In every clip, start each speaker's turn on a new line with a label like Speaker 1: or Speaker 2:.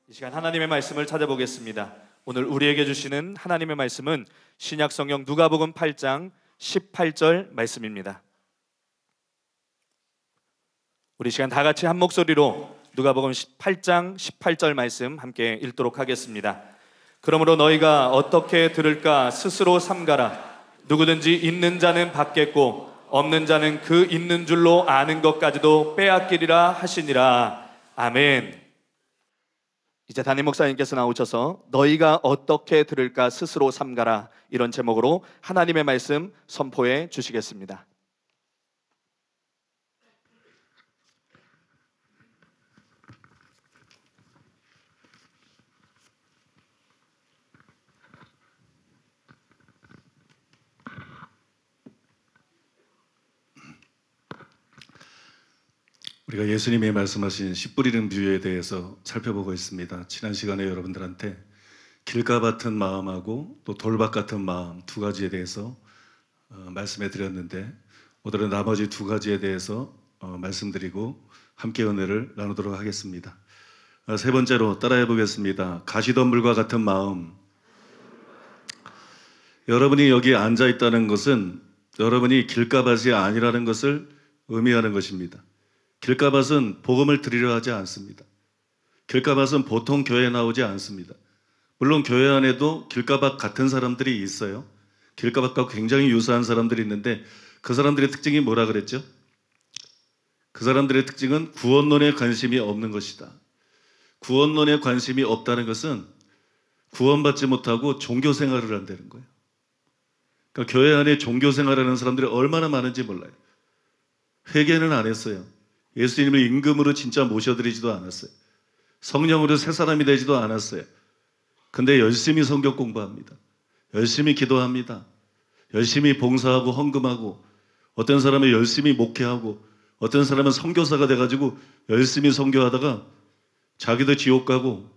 Speaker 1: 이 시간 하나님의 말씀을 찾아보겠습니다. 오늘 우리에게 주시는 하나님의 말씀은 신약성경 누가복음 8장 18절 말씀입니다. 우리 시간 다 같이 한 목소리로 누가복음 8장 18절 말씀 함께 읽도록 하겠습니다. 그러므로 너희가 어떻게 들을까 스스로 삼가라. 누구든지 있는 자는 받겠고 없는 자는 그 있는 줄로 아는 것까지도 빼앗기리라 하시니라. 아멘. 이제 담임 목사님께서 나오셔서 너희가 어떻게 들을까 스스로 삼가라, 이런 제목으로 하나님의 말씀 선포해 주시겠습니다.
Speaker 2: 우리가 예수님이 말씀하신 씨 뿌리는 비유에 대해서 살펴보고 있습니다. 지난 시간에 여러분들한테 길가 같은 마음하고 또 돌밭 같은 마음 두 가지에 대해서 말씀해 드렸는데, 오늘은 나머지 두 가지에 대해서 말씀드리고 함께 은혜를 나누도록 하겠습니다. 세 번째로 따라해 보겠습니다. 가시덤불과 같은 마음. 여러분이 여기 앉아 있다는 것은 여러분이 길가밭이 아니라는 것을 의미하는 것입니다. 길가밭은 복음을 드리려 하지 않습니다. 길가밭은 보통 교회에 나오지 않습니다. 물론 교회 안에도 길가밭 같은 사람들이 있어요. 길가밭과 굉장히 유사한 사람들이 있는데 그 사람들의 특징이 뭐라 그랬죠? 그 사람들의 특징은 구원론에 관심이 없는 것이다. 구원론에 관심이 없다는 것은 구원받지 못하고 종교생활을 한다는 거예요. 그러니까 교회 안에 종교생활하는 사람들이 얼마나 많은지 몰라요. 회개는 안 했어요. 예수님을 임금으로 진짜 모셔드리지도 않았어요. 성령으로 새 사람이 되지도 않았어요. 근데 열심히 성경 공부합니다. 열심히 기도합니다. 열심히 봉사하고 헌금하고, 어떤 사람은 열심히 목회하고, 어떤 사람은 선교사가 돼가지고 열심히 선교하다가 자기도 지옥 가고,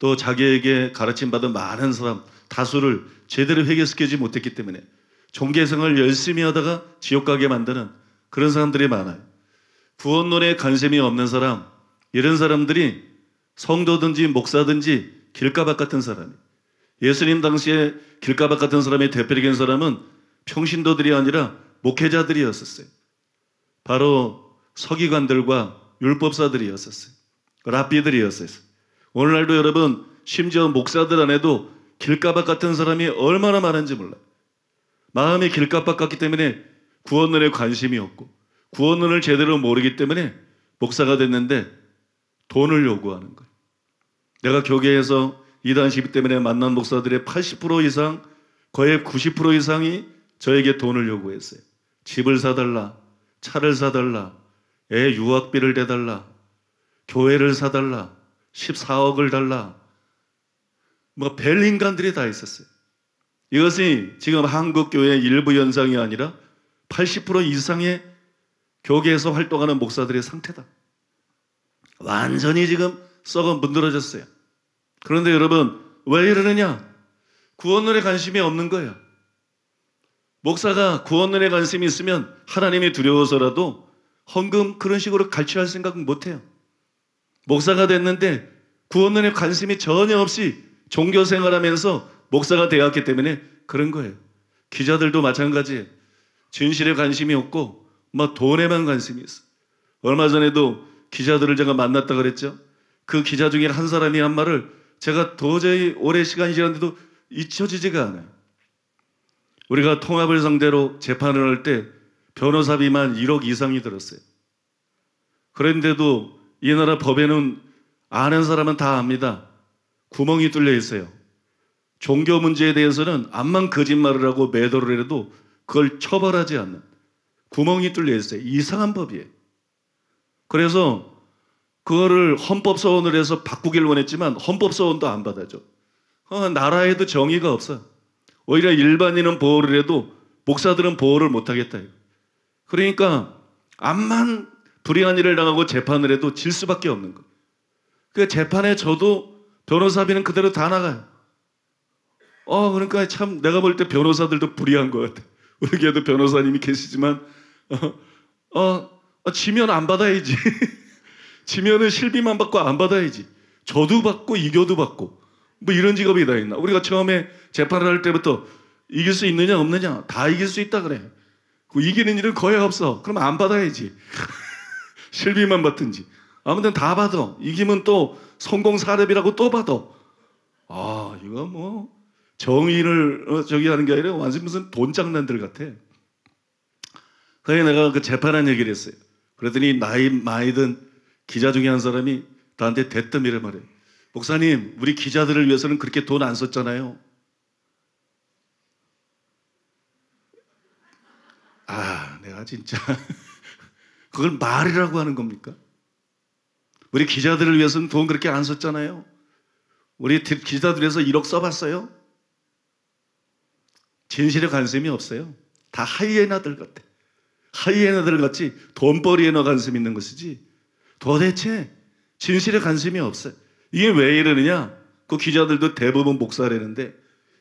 Speaker 2: 또 자기에게 가르침 받은 많은 사람 다수를 제대로 회개시키지 못했기 때문에 종교생활을 열심히 하다가 지옥 가게 만드는 그런 사람들이 많아요. 구원론에 관심이 없는 사람, 이런 사람들이 성도든지 목사든지 길가밭 같은 사람이에요. 예수님 당시에 길가밭 같은 사람의 대표적인 사람은 평신도들이 아니라 목회자들이었었어요. 바로 서기관들과 율법사들이었었어요. 랍비들이었어요. 오늘날도 여러분, 심지어 목사들 안에도 길가밭 같은 사람이 얼마나 많은지 몰라요. 마음이 길가밭 같기 때문에 구원론에 관심이 없고, 구원론을 제대로 모르기 때문에 목사가 됐는데 돈을 요구하는 거예요. 내가 교계에서 이단 시비 때문에 만난 목사들의 80% 이상, 거의 90% 이상이 저에게 돈을 요구했어요. 집을 사달라, 차를 사달라, 애 유학비를 대달라, 교회를 사달라, 14억을 달라, 별 인간들이 다 있었어요. 이것이 지금 한국 교회의 일부 현상이 아니라 80% 이상의 교계에서 활동하는 목사들의 상태다. 완전히 지금 썩어 문드러졌어요. 그런데 여러분, 왜 이러느냐? 구원론에 관심이 없는 거예요. 목사가 구원론에 관심이 있으면 하나님이 두려워서라도 헌금 그런 식으로 갈취할 생각은 못해요. 목사가 됐는데 구원론에 관심이 전혀 없이 종교생활하면서 목사가 되었기 때문에 그런 거예요. 기자들도 마찬가지예요. 진실에 관심이 없고 돈에만 관심이 있어. 얼마 전에도 기자들을 제가 만났다 그랬죠. 그 기자 중에 한 사람이 한 말을 제가 도저히 오래 시간이 지났는데도 잊혀지지가 않아요. 우리가 통합을 상대로 재판을 할 때 변호사비만 1억 이상이 들었어요. 그런데도 이 나라 법에는 아는 사람은 다 압니다. 구멍이 뚫려 있어요. 종교 문제에 대해서는 암만 거짓말을 하고 매도를 해도 그걸 처벌하지 않는 구멍이 뚫려 있어요. 이상한 법이에요. 그래서 그거를 헌법소원을 해서 바꾸길 원했지만 헌법소원도 안 받아줘. 나라에도 정의가 없어요. 오히려 일반인은 보호를 해도 목사들은 보호를 못하겠다. 그러니까 암만 불의한 일을 당하고 재판을 해도 질 수밖에 없는 거예요. 그 재판에 져도 변호사비는 그대로 다 나가요. 그러니까 참 내가 볼 때 변호사들도 불의한 것 같아. 우리 교회도 변호사님이 계시지만 지면 안 받아야지. 지면은 실비만 받고 안 받아야지. 저도 받고 이겨도 받고 뭐 이런 직업이 다 있나? 우리가 처음에 재판을 할 때부터 이길 수 있느냐 없느냐 다 이길 수 있다 그래. 그 이기는 일은 거의 없어. 그럼 안 받아야지. 실비만 받든지. 아무튼 다 받아. 이기면 또 성공 사례비라고 또 받아. 아, 이거 뭐 정의를 저기 하는 게 아니라 완전 무슨 돈 장난들 같아. 그래서 내가 그 재판한 얘기를 했어요. 그랬더니 나이 많이 든 기자 중에 한 사람이 나한테 대뜸 이래 말해. 목사님, 우리 기자들을 위해서는 그렇게 돈 안 썼잖아요. 아, 내가 진짜 그걸 말이라고 하는 겁니까? 우리 기자들을 위해서는 돈 그렇게 안 썼잖아요. 우리 기자들 위해서 1억 써봤어요? 진실에 관심이 없어요. 다 하이에나들 같아. 하이에나들 같이 돈벌이에나 관심 있는 것이지 도대체 진실에 관심이 없어요. 이게 왜 이러느냐? 그 기자들도 대부분 목사라는데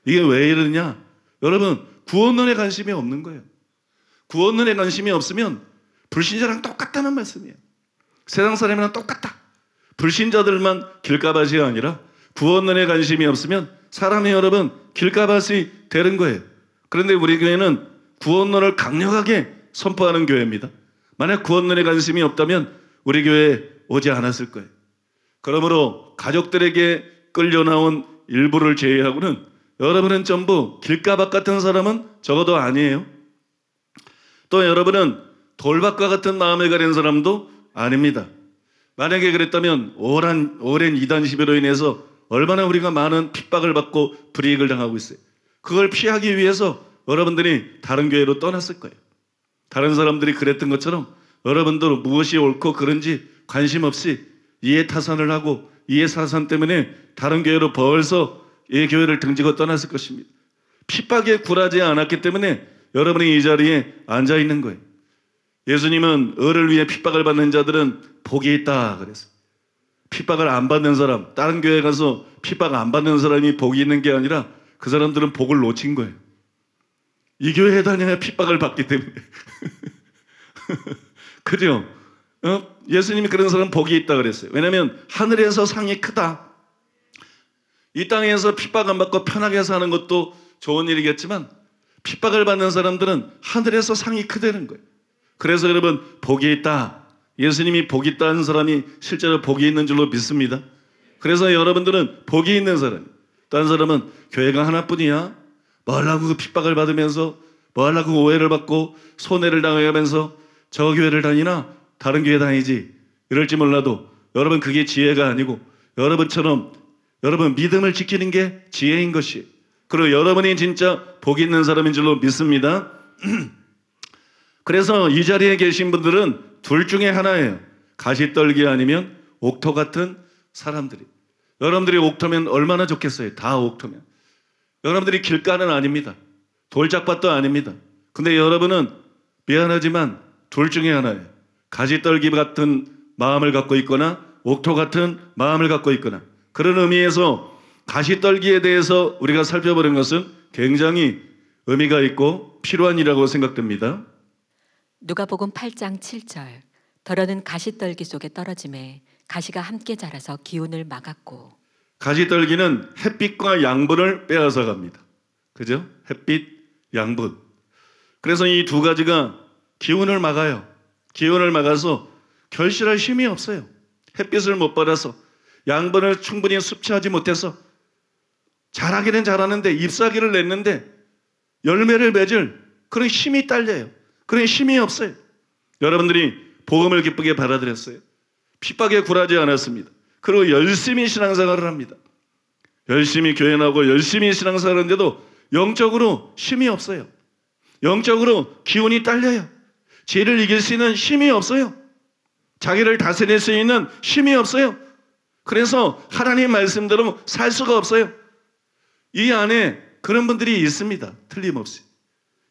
Speaker 2: 이게 왜 이러느냐? 여러분, 구원론에 관심이 없는 거예요. 구원론에 관심이 없으면 불신자랑 똑같다는 말씀이에요. 세상 사람이랑 똑같다. 불신자들만 길가밭이 아니라 구원론에 관심이 없으면 사람이 여러분 길가밭이 되는 거예요. 그런데 우리 교회는 구원론을 강력하게 선포하는 교회입니다. 만약 구원론에 관심이 없다면 우리 교회에 오지 않았을 거예요. 그러므로 가족들에게 끌려나온 일부를 제외하고는 여러분은 전부 길가밭 같은 사람은 적어도 아니에요. 또 여러분은 돌밭과 같은 마음을 가진 사람도 아닙니다. 만약에 그랬다면 오랜 이단 시비로 인해서 얼마나 우리가 많은 핍박을 받고 불이익을 당하고 있어요. 그걸 피하기 위해서 여러분들이 다른 교회로 떠났을 거예요. 다른 사람들이 그랬던 것처럼 여러분도 무엇이 옳고 그른지 관심 없이 이해타산을 하고 이해사산 때문에 다른 교회로 벌써 이 교회를 등지고 떠났을 것입니다. 핍박에 굴하지 않았기 때문에 여러분이 이 자리에 앉아 있는 거예요. 예수님은 을을 위해 핍박을 받는 자들은 복이 있다 그랬어요. 핍박을 안 받는 사람, 다른 교회 가서 핍박 안 받는 사람이 복이 있는 게 아니라 그 사람들은 복을 놓친 거예요. 이 교회에 다녀야 핍박을 받기 때문에. 그죠? 예수님이 그런 사람 복이 있다 그랬어요. 왜냐하면 하늘에서 상이 크다. 이 땅에서 핍박 안 받고 편하게 사는 것도 좋은 일이겠지만 핍박을 받는 사람들은 하늘에서 상이 크다는 거예요. 그래서 여러분 복이 있다. 예수님이 복이 있다는 사람이 실제로 복이 있는 줄로 믿습니다. 그래서 여러분들은 복이 있는 사람. 다른 사람은 교회가 하나뿐이야. 뭐 하려고 그 핍박을 받으면서 뭐 하려고 오해를 받고 손해를 당하면서 저 교회를 다니나 다른 교회 다니지 이럴지 몰라도 여러분 그게 지혜가 아니고 여러분처럼 여러분 믿음을 지키는 게 지혜인 것이 그리고 여러분이 진짜 복 있는 사람인 줄로 믿습니다. 그래서 이 자리에 계신 분들은 둘 중에 하나예요. 가시떨기 아니면 옥토 같은 사람들이. 여러분들이 옥토면 얼마나 좋겠어요. 다 옥토면. 여러분들이 길가는 아닙니다. 돌짝밭도 아닙니다. 근데 여러분은 미안하지만 둘 중에 하나예요. 가시떨기 같은 마음을 갖고 있거나 옥토 같은 마음을 갖고 있거나 그런 의미에서 가시떨기에 대해서 우리가 살펴보는 것은 굉장히 의미가 있고 필요한 일이라고 생각됩니다.
Speaker 3: 누가복음 8장 7절 더러는 가시떨기 속에 떨어짐에 가시가 함께 자라서 기운을 막았고
Speaker 2: 가시떨기는 햇빛과 양분을 빼앗아 갑니다. 그죠? 햇빛, 양분. 그래서 이 두 가지가 기운을 막아요. 기운을 막아서 결실할 힘이 없어요. 햇빛을 못 받아서 양분을 충분히 섭취하지 못해서 자라기는 자라는데 잎사귀를 냈는데 열매를 맺을 그런 힘이 딸려요. 그런 힘이 없어요. 여러분들이 복음을 기쁘게 받아들였어요. 핍박에 굴하지 않았습니다. 그리고 열심히 신앙생활을 합니다. 열심히 교회 나오고 열심히 신앙생활을 하는데도 영적으로 힘이 없어요. 영적으로 기운이 딸려요. 죄를 이길 수 있는 힘이 없어요. 자기를 다스릴 수 있는 힘이 없어요. 그래서 하나님 말씀대로 살 수가 없어요. 이 안에 그런 분들이 있습니다. 틀림없이.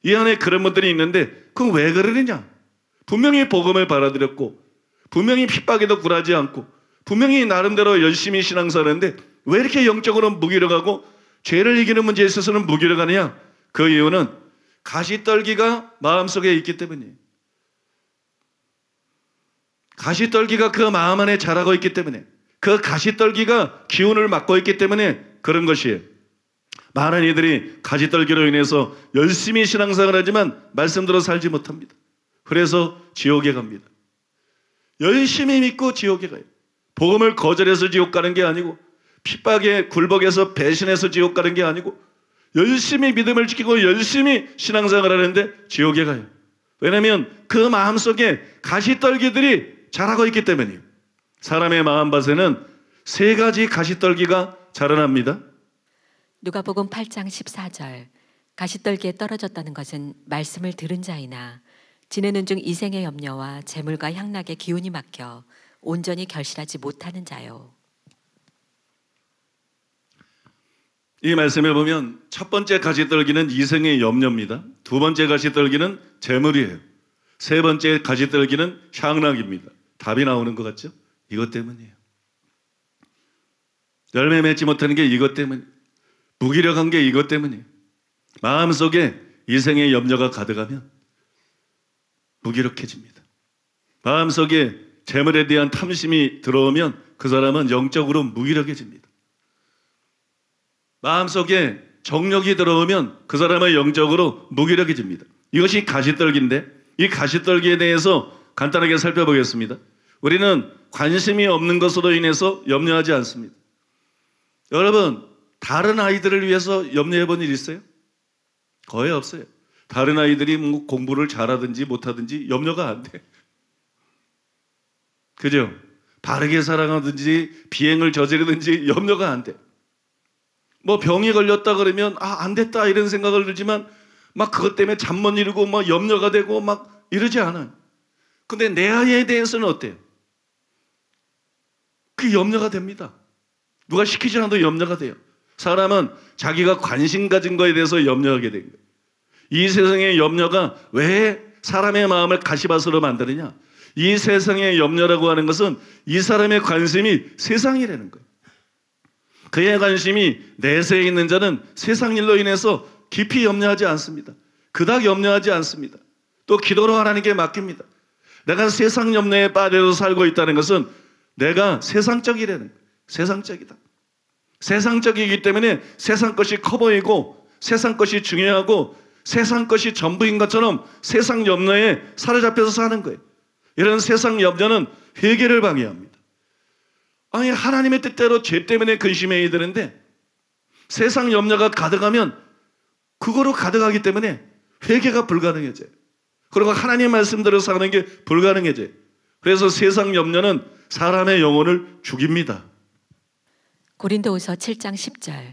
Speaker 2: 이 안에 그런 분들이 있는데 그건 왜 그러느냐? 분명히 복음을 받아들였고 분명히 핍박에도 굴하지 않고 분명히 나름대로 열심히 신앙생활하는데 왜 이렇게 영적으로 무기력하고 죄를 이기는 문제에 있어서는 무기력하느냐? 그 이유는 가시떨기가 마음속에 있기 때문이에요. 가시떨기가 그 마음 안에 자라고 있기 때문에 그 가시떨기가 기운을 막고 있기 때문에 그런 것이에요. 많은 이들이 가시떨기로 인해서 열심히 신앙생활을 하지만 말씀대로 살지 못합니다. 그래서 지옥에 갑니다. 열심히 믿고 지옥에 가요. 복음을 거절해서 지옥 가는 게 아니고, 핍박에 굴복해서 배신해서 지옥 가는 게 아니고, 열심히 믿음을 지키고 열심히 신앙생활을 하는데 지옥에 가요. 왜냐하면 그 마음속에 가시떨기들이 자라고 있기 때문이에요. 사람의 마음밭에는 3가지 가시떨기가 자라납니다.
Speaker 3: 누가복음 8장 14절. 가시떨기에 떨어졌다는 것은 말씀을 들은 자이나 지내는 중 이생의 염려와 재물과 향락의 기운이 막혀 온전히 결실하지 못하는 자요.
Speaker 2: 이 말씀에 보면 첫 번째 가시떨기는 이생의 염려입니다. 두 번째 가시떨기는 재물이에요. 세 번째 가시떨기는 향락입니다. 답이 나오는 것 같죠? 이것 때문이에요. 열매 맺지 못하는 게 이것 때문이에요. 무기력한 게 이것 때문이에요. 마음속에 이생의 염려가 가득하면 무기력해집니다. 마음속에 재물에 대한 탐심이 들어오면 그 사람은 영적으로 무기력해집니다. 마음속에 정욕이 들어오면 그 사람은 영적으로 무기력해집니다. 이것이 가시떨기인데, 이 가시떨기에 대해서 간단하게 살펴보겠습니다. 우리는 관심이 없는 것으로 인해서 염려하지 않습니다. 여러분, 다른 아이들을 위해서 염려해 본 일 있어요? 거의 없어요. 다른 아이들이 뭐 공부를 잘하든지 못하든지 염려가 안 돼. 그죠? 바르게 살아가든지 비행을 저지르든지 염려가 안 돼. 뭐 병이 걸렸다 그러면 안 됐다 이런 생각을 들지만 막 그것 때문에 잠 못 이루고 막 염려가 되고 막 이러지 않아요. 근데 내 아이에 대해서는 어때요? 그 염려가 됩니다. 누가 시키지 않아도 염려가 돼요. 사람은 자기가 관심 가진 거에 대해서 염려하게 된 거예요. 이 세상의 염려가 왜 사람의 마음을 가시밭으로 만드느냐? 이 세상의 염려라고 하는 것은 이 사람의 관심이 세상이라는 거예요. 그의 관심이 내세에 있는 자는 세상 일로 인해서 깊이 염려하지 않습니다. 그닥 염려하지 않습니다. 또 기도로 하나님께 맡깁니다. 내가 세상 염려에 빠져서 살고 있다는 것은 내가 세상적이라는 거예요. 세상적이다. 세상적이기 때문에 세상 것이 커 보이고 세상 것이 중요하고 세상 것이 전부인 것처럼 세상 염려에 사로잡혀서 사는 거예요. 이런 세상 염려는 회개를 방해합니다. 아니, 하나님의 뜻대로 죄 때문에 근심해야 되는데 세상 염려가 가득하면 그거로 가득하기 때문에 회개가 불가능해져요. 그리고 하나님 말씀대로 사는 게 불가능해져요. 그래서 세상 염려는 사람의 영혼을 죽입니다.
Speaker 3: 고린도후서 7장 10절.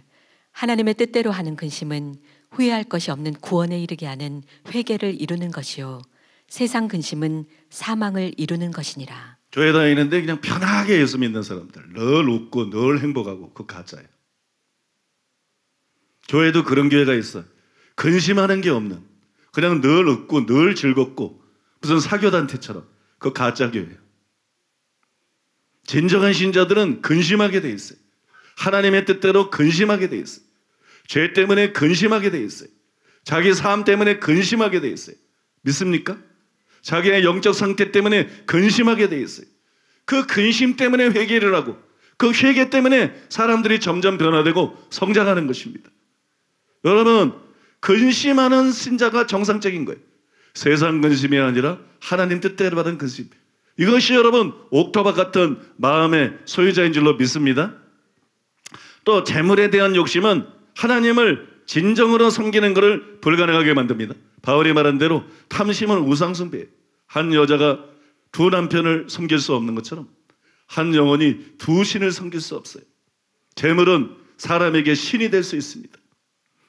Speaker 3: 하나님의 뜻대로 하는 근심은 후회할 것이 없는 구원에 이르게 하는 회개를 이루는 것이요 세상 근심은 사망을 이루는 것이니라.
Speaker 2: 교회 다니는데 그냥 편하게 예수 믿는 사람들, 늘 웃고 늘 행복하고, 그거 가짜예요. 교회도 그런 교회가 있어요. 근심하는 게 없는, 그냥 늘 웃고 늘 즐겁고 무슨 사교단체처럼, 그거 가짜 교회예요. 진정한 신자들은 근심하게 돼 있어요. 하나님의 뜻대로 근심하게 돼 있어요. 죄 때문에 근심하게 돼 있어요. 자기 삶 때문에 근심하게 돼 있어요. 믿습니까? 자기의 영적 상태 때문에 근심하게 돼 있어요. 그 근심 때문에 회개를 하고 그 회개 때문에 사람들이 점점 변화되고 성장하는 것입니다. 여러분, 근심하는 신자가 정상적인 거예요. 세상 근심이 아니라 하나님 뜻대로 받은 근심. 이것이 여러분 옥토박 같은 마음의 소유자인 줄로 믿습니다. 또 재물에 대한 욕심은 하나님을 진정으로 섬기는 것을 불가능하게 만듭니다. 바울이 말한 대로 탐심은 우상숭배예요. 한 여자가 두 남편을 섬길 수 없는 것처럼 한 영혼이 두 신을 섬길 수 없어요. 재물은 사람에게 신이 될 수 있습니다.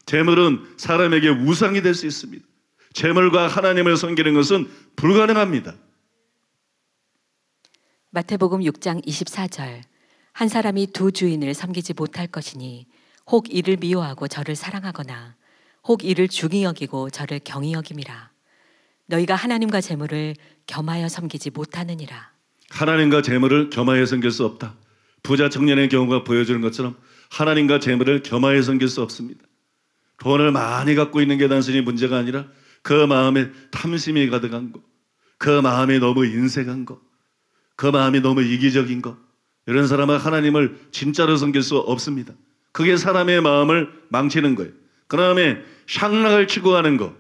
Speaker 2: 재물은 사람에게 우상이 될 수 있습니다. 재물과 하나님을 섬기는 것은 불가능합니다.
Speaker 3: 마태복음 6장 24절. 한 사람이 두 주인을 섬기지 못할 것이니 혹 이를 미워하고 저를 사랑하거나 혹 이를 중히 여기고 저를 경히 여김이라. 너희가 하나님과 재물을 겸하여 섬기지 못하느니라.
Speaker 2: 하나님과 재물을 겸하여 섬길 수 없다. 부자 청년의 경우가 보여주는 것처럼 하나님과 재물을 겸하여 섬길 수 없습니다. 돈을 많이 갖고 있는 게 단순히 문제가 아니라 그 마음에 탐심이 가득한 거, 그 마음이 너무 인색한 거, 그 마음이 너무 이기적인 거, 이런 사람은 하나님을 진짜로 섬길 수 없습니다. 그게 사람의 마음을 망치는 거예요. 그 다음에 향락을 추구하는 것,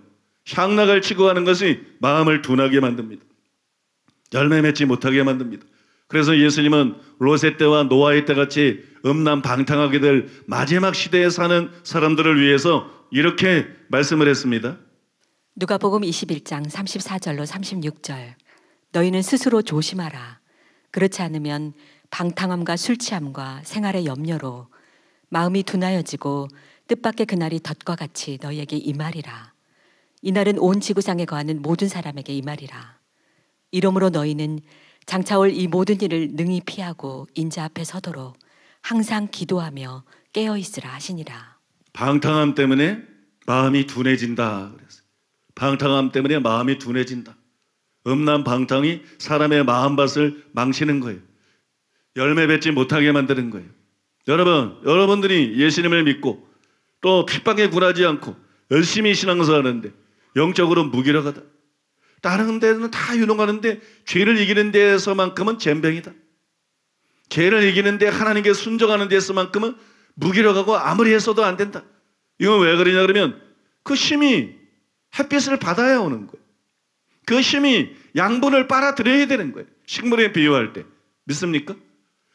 Speaker 2: 향락을 추구하는 것이 마음을 둔하게 만듭니다. 열매 맺지 못하게 만듭니다. 그래서 예수님은 롯의 때와 노아의 때 같이 음란방탕하게 될 마지막 시대에 사는 사람들을 위해서 이렇게 말씀을 했습니다.
Speaker 3: 누가복음 21장 34절로 36절. 너희는 스스로 조심하라. 그렇지 않으면 방탕함과 술 취함과 생활의 염려로 마음이 둔하여지고 뜻밖의 그날이 덫과 같이 너희에게 임하리라. 이날은 온 지구상에 거하는 모든 사람에게 임하리라. 이러므로 너희는 장차 올 이 모든 일을 능히 피하고 인자 앞에 서도록 항상 기도하며 깨어 있으라 하시니라.
Speaker 2: 방탕함 때문에 마음이 둔해진다. 그랬어요. 방탕함 때문에 마음이 둔해진다. 음란 방탕이 사람의 마음밭을 망치는 거예요. 열매 맺지 못하게 만드는 거예요. 여러분들이 예수님을 믿고 또 핍박에 굴하지 않고 열심히 신앙생활하는데 영적으로 무기력하다. 다른 데는 다 유능하는데 죄를 이기는 데에서만큼은 젬병이다. 죄를 이기는 데 하나님께 순종하는 데에서만큼은 무기력하고 아무리 했어도 안 된다. 이건 왜 그러냐 그러면 그 힘이 햇빛을 받아야 오는 거예요. 그 힘이 양분을 빨아들여야 되는 거예요. 식물에 비유할 때. 믿습니까?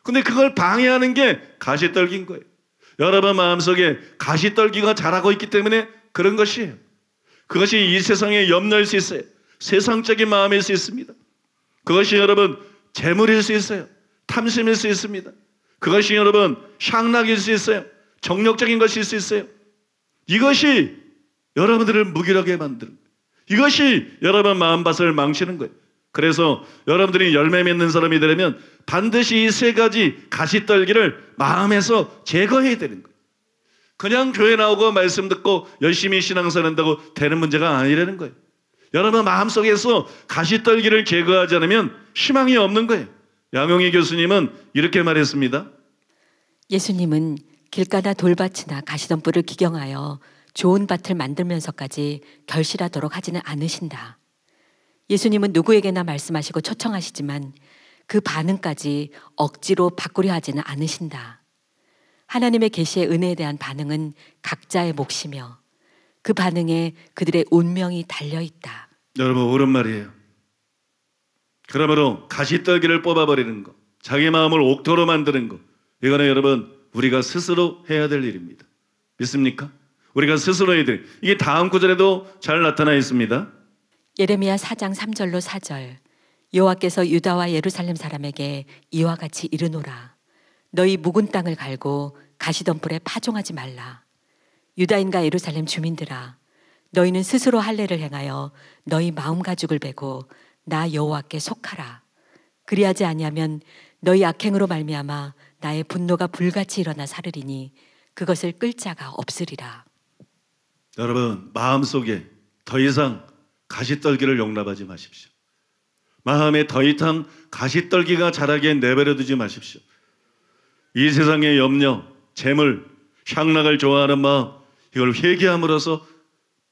Speaker 2: 근데 그걸 방해하는 게 가시떨기인 거예요. 여러분 마음속에 가시떨기가 자라고 있기 때문에 그런 것이에요. 그것이 이 세상의 염려일 수 있어요. 세상적인 마음일 수 있습니다. 그것이 여러분 재물일 수 있어요. 탐심일 수 있습니다. 그것이 여러분 향락일 수 있어요. 정력적인 것일 수 있어요. 이것이 여러분들을 무기력하게 만드는 거예요. 이것이 여러분 마음밭을 망치는 거예요. 그래서 여러분들이 열매 맺는 사람이 되려면 반드시 이 세 가지 가시떨기를 마음에서 제거해야 되는 거예요. 그냥 교회 나오고 말씀 듣고 열심히 신앙생활한다고 되는 문제가 아니라는 거예요. 여러분 마음속에서 가시떨기를 제거하지 않으면 희망이 없는 거예요. 양용희 교수님은 이렇게 말했습니다.
Speaker 3: 예수님은 길가나 돌밭이나 가시덤불을 기경하여 좋은 밭을 만들면서까지 결실하도록 하지는 않으신다. 예수님은 누구에게나 말씀하시고 초청하시지만 그 반응까지 억지로 바꾸려 하지는 않으신다. 하나님의 계시의 은혜에 대한 반응은 각자의 몫이며 그 반응에 그들의 운명이 달려있다.
Speaker 2: 여러분 옳은 말이에요. 그러므로 가시떨기를 뽑아버리는 것, 자기 마음을 옥토로 만드는 것, 이거는 여러분 우리가 스스로 해야 될 일입니다. 믿습니까? 우리가 스스로 해야 될, 이게 다음 구절에도 잘 나타나 있습니다.
Speaker 3: 예레미야 4장 3절로 4절. 여호와께서 유다와 예루살렘 사람에게 이와 같이 이르노라. 너희 묵은 땅을 갈고 가시덤불에 파종하지 말라. 유다인과 예루살렘 주민들아, 너희는 스스로 할례를 행하여 너희 마음 가죽을 베고 나 여호와께 속하라. 그리하지 아니하면 너희 악행으로 말미암아 나의 분노가 불같이 일어나 사르리니 그것을 끌 자가 없으리라.
Speaker 2: 여러분 마음속에 더 이상 가시떨기를 용납하지 마십시오. 마음에 더 이상 가시떨기가 자라게 내버려 두지 마십시오. 이 세상의 염려, 재물, 향락을 좋아하는 마음, 이걸 회개함으로써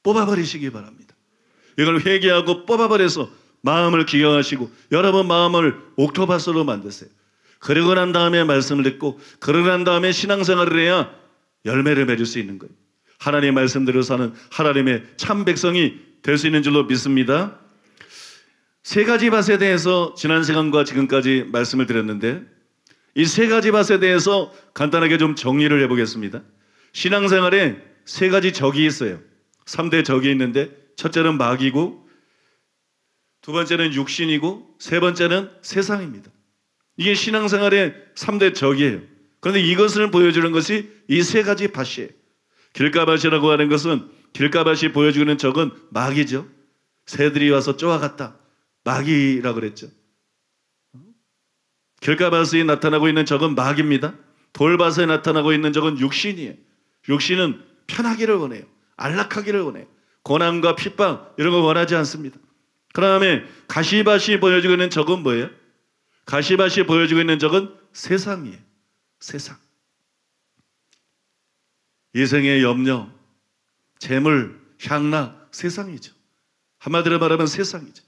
Speaker 2: 뽑아버리시기 바랍니다. 이걸 회개하고 뽑아버려서 마음을 기경하시고 여러분 마음을 옥토바스로 만드세요. 그러고 난 다음에 말씀을 듣고 그러고 난 다음에 신앙생활을 해야 열매를 맺을 수 있는 거예요. 하나님의 말씀대로 사는 하나님의 참 백성이 될 수 있는 줄로 믿습니다. 세 가지 밭에 대해서 지난 시간과 지금까지 말씀을 드렸는데 이 세 가지 밭에 대해서 간단하게 좀 정리를 해보겠습니다. 신앙생활에 세 가지 적이 있어요. 3대 적이 있는데 첫째는 마귀고 두 번째는 육신이고 세 번째는 세상입니다. 이게 신앙생활의 3대 적이에요. 그런데 이것을 보여주는 것이 이 세 가지 밭이에요. 길가밭이라고 하는 것은 길가밭이 보여주는 적은 마귀죠. 새들이 와서 쪼아갔다. 마귀라고 그랬죠. 길가밭에 나타나고 있는 적은 마귀입니다. 돌밭에 나타나고 있는 적은 육신이에요. 육신은 편하기를 원해요. 안락하기를 원해요. 고난과 핍박 이런 거 원하지 않습니다. 그 다음에 가시밭이 보여주고 있는 적은 뭐예요? 가시밭이 보여주고 있는 적은 세상이에요. 세상. 이생의 염려, 재물, 향락, 세상이죠. 한마디로 말하면 세상이죠.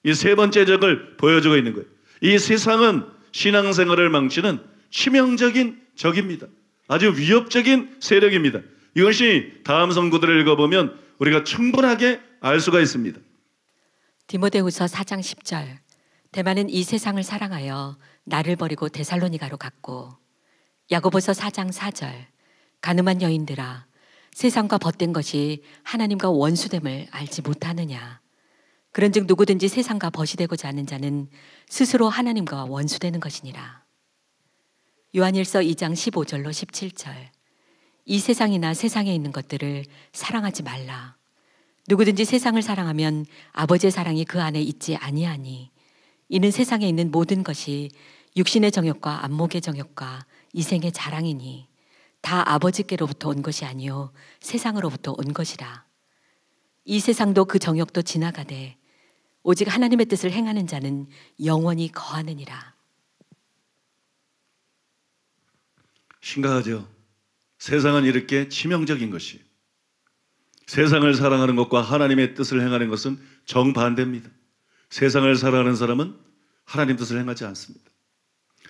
Speaker 2: 이 세 번째 적을 보여주고 있는 거예요. 이 세상은 신앙생활을 망치는 치명적인 적입니다. 아주 위협적인 세력입니다. 이것이 다음 성구들을 읽어보면 우리가 충분하게 알 수가 있습니다.
Speaker 3: 디모데후서 4장 10절. 대만은 이 세상을 사랑하여 나를 버리고 데살로니가로 갔고. 야고보서 4장 4절. 가늠한 여인들아, 세상과 벗된 것이 하나님과 원수됨을 알지 못하느냐. 그런즉 누구든지 세상과 벗이 되고자 하는 자는 스스로 하나님과 원수되는 것이니라. 요한일서 2장 15절로 17절. 이 세상이나 세상에 있는 것들을 사랑하지 말라. 누구든지 세상을 사랑하면 아버지의 사랑이 그 안에 있지 아니하니 이는 세상에 있는 모든 것이 육신의 정욕과 안목의 정욕과 이생의 자랑이니 다 아버지께로부터 온 것이 아니요 세상으로부터 온 것이라. 이 세상도 그 정욕도 지나가되 오직 하나님의 뜻을 행하는 자는 영원히 거하느니라.
Speaker 2: 심각하죠. 세상은 이렇게 치명적인 것이, 세상을 사랑하는 것과 하나님의 뜻을 행하는 것은 정반대입니다. 세상을 사랑하는 사람은 하나님 뜻을 행하지 않습니다.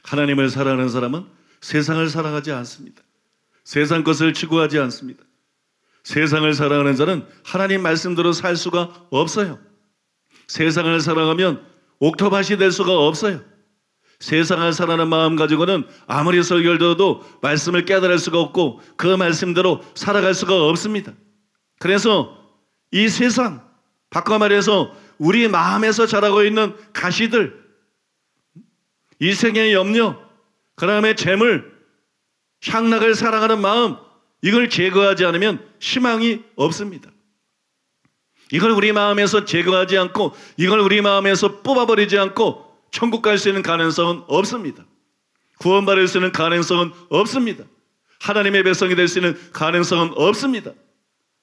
Speaker 2: 하나님을 사랑하는 사람은 세상을 사랑하지 않습니다. 세상 것을 추구하지 않습니다. 세상을 사랑하는 자는 하나님 말씀대로 살 수가 없어요. 세상을 사랑하면 옥토밭이 될 수가 없어요. 세상을 사랑하는 마음 가지고는 아무리 설교를 들어도 말씀을 깨달을 수가 없고 그 말씀대로 살아갈 수가 없습니다. 그래서 이 세상, 바꿔 말해서 우리 마음에서 자라고 있는 가시들, 이 생의 염려, 그 다음에 재물, 향락을 사랑하는 마음, 이걸 제거하지 않으면 희망이 없습니다. 이걸 우리 마음에서 제거하지 않고 이걸 우리 마음에서 뽑아버리지 않고 천국 갈 수 있는 가능성은 없습니다. 구원받을 수 있는 가능성은 없습니다. 하나님의 백성이 될 수 있는 가능성은 없습니다.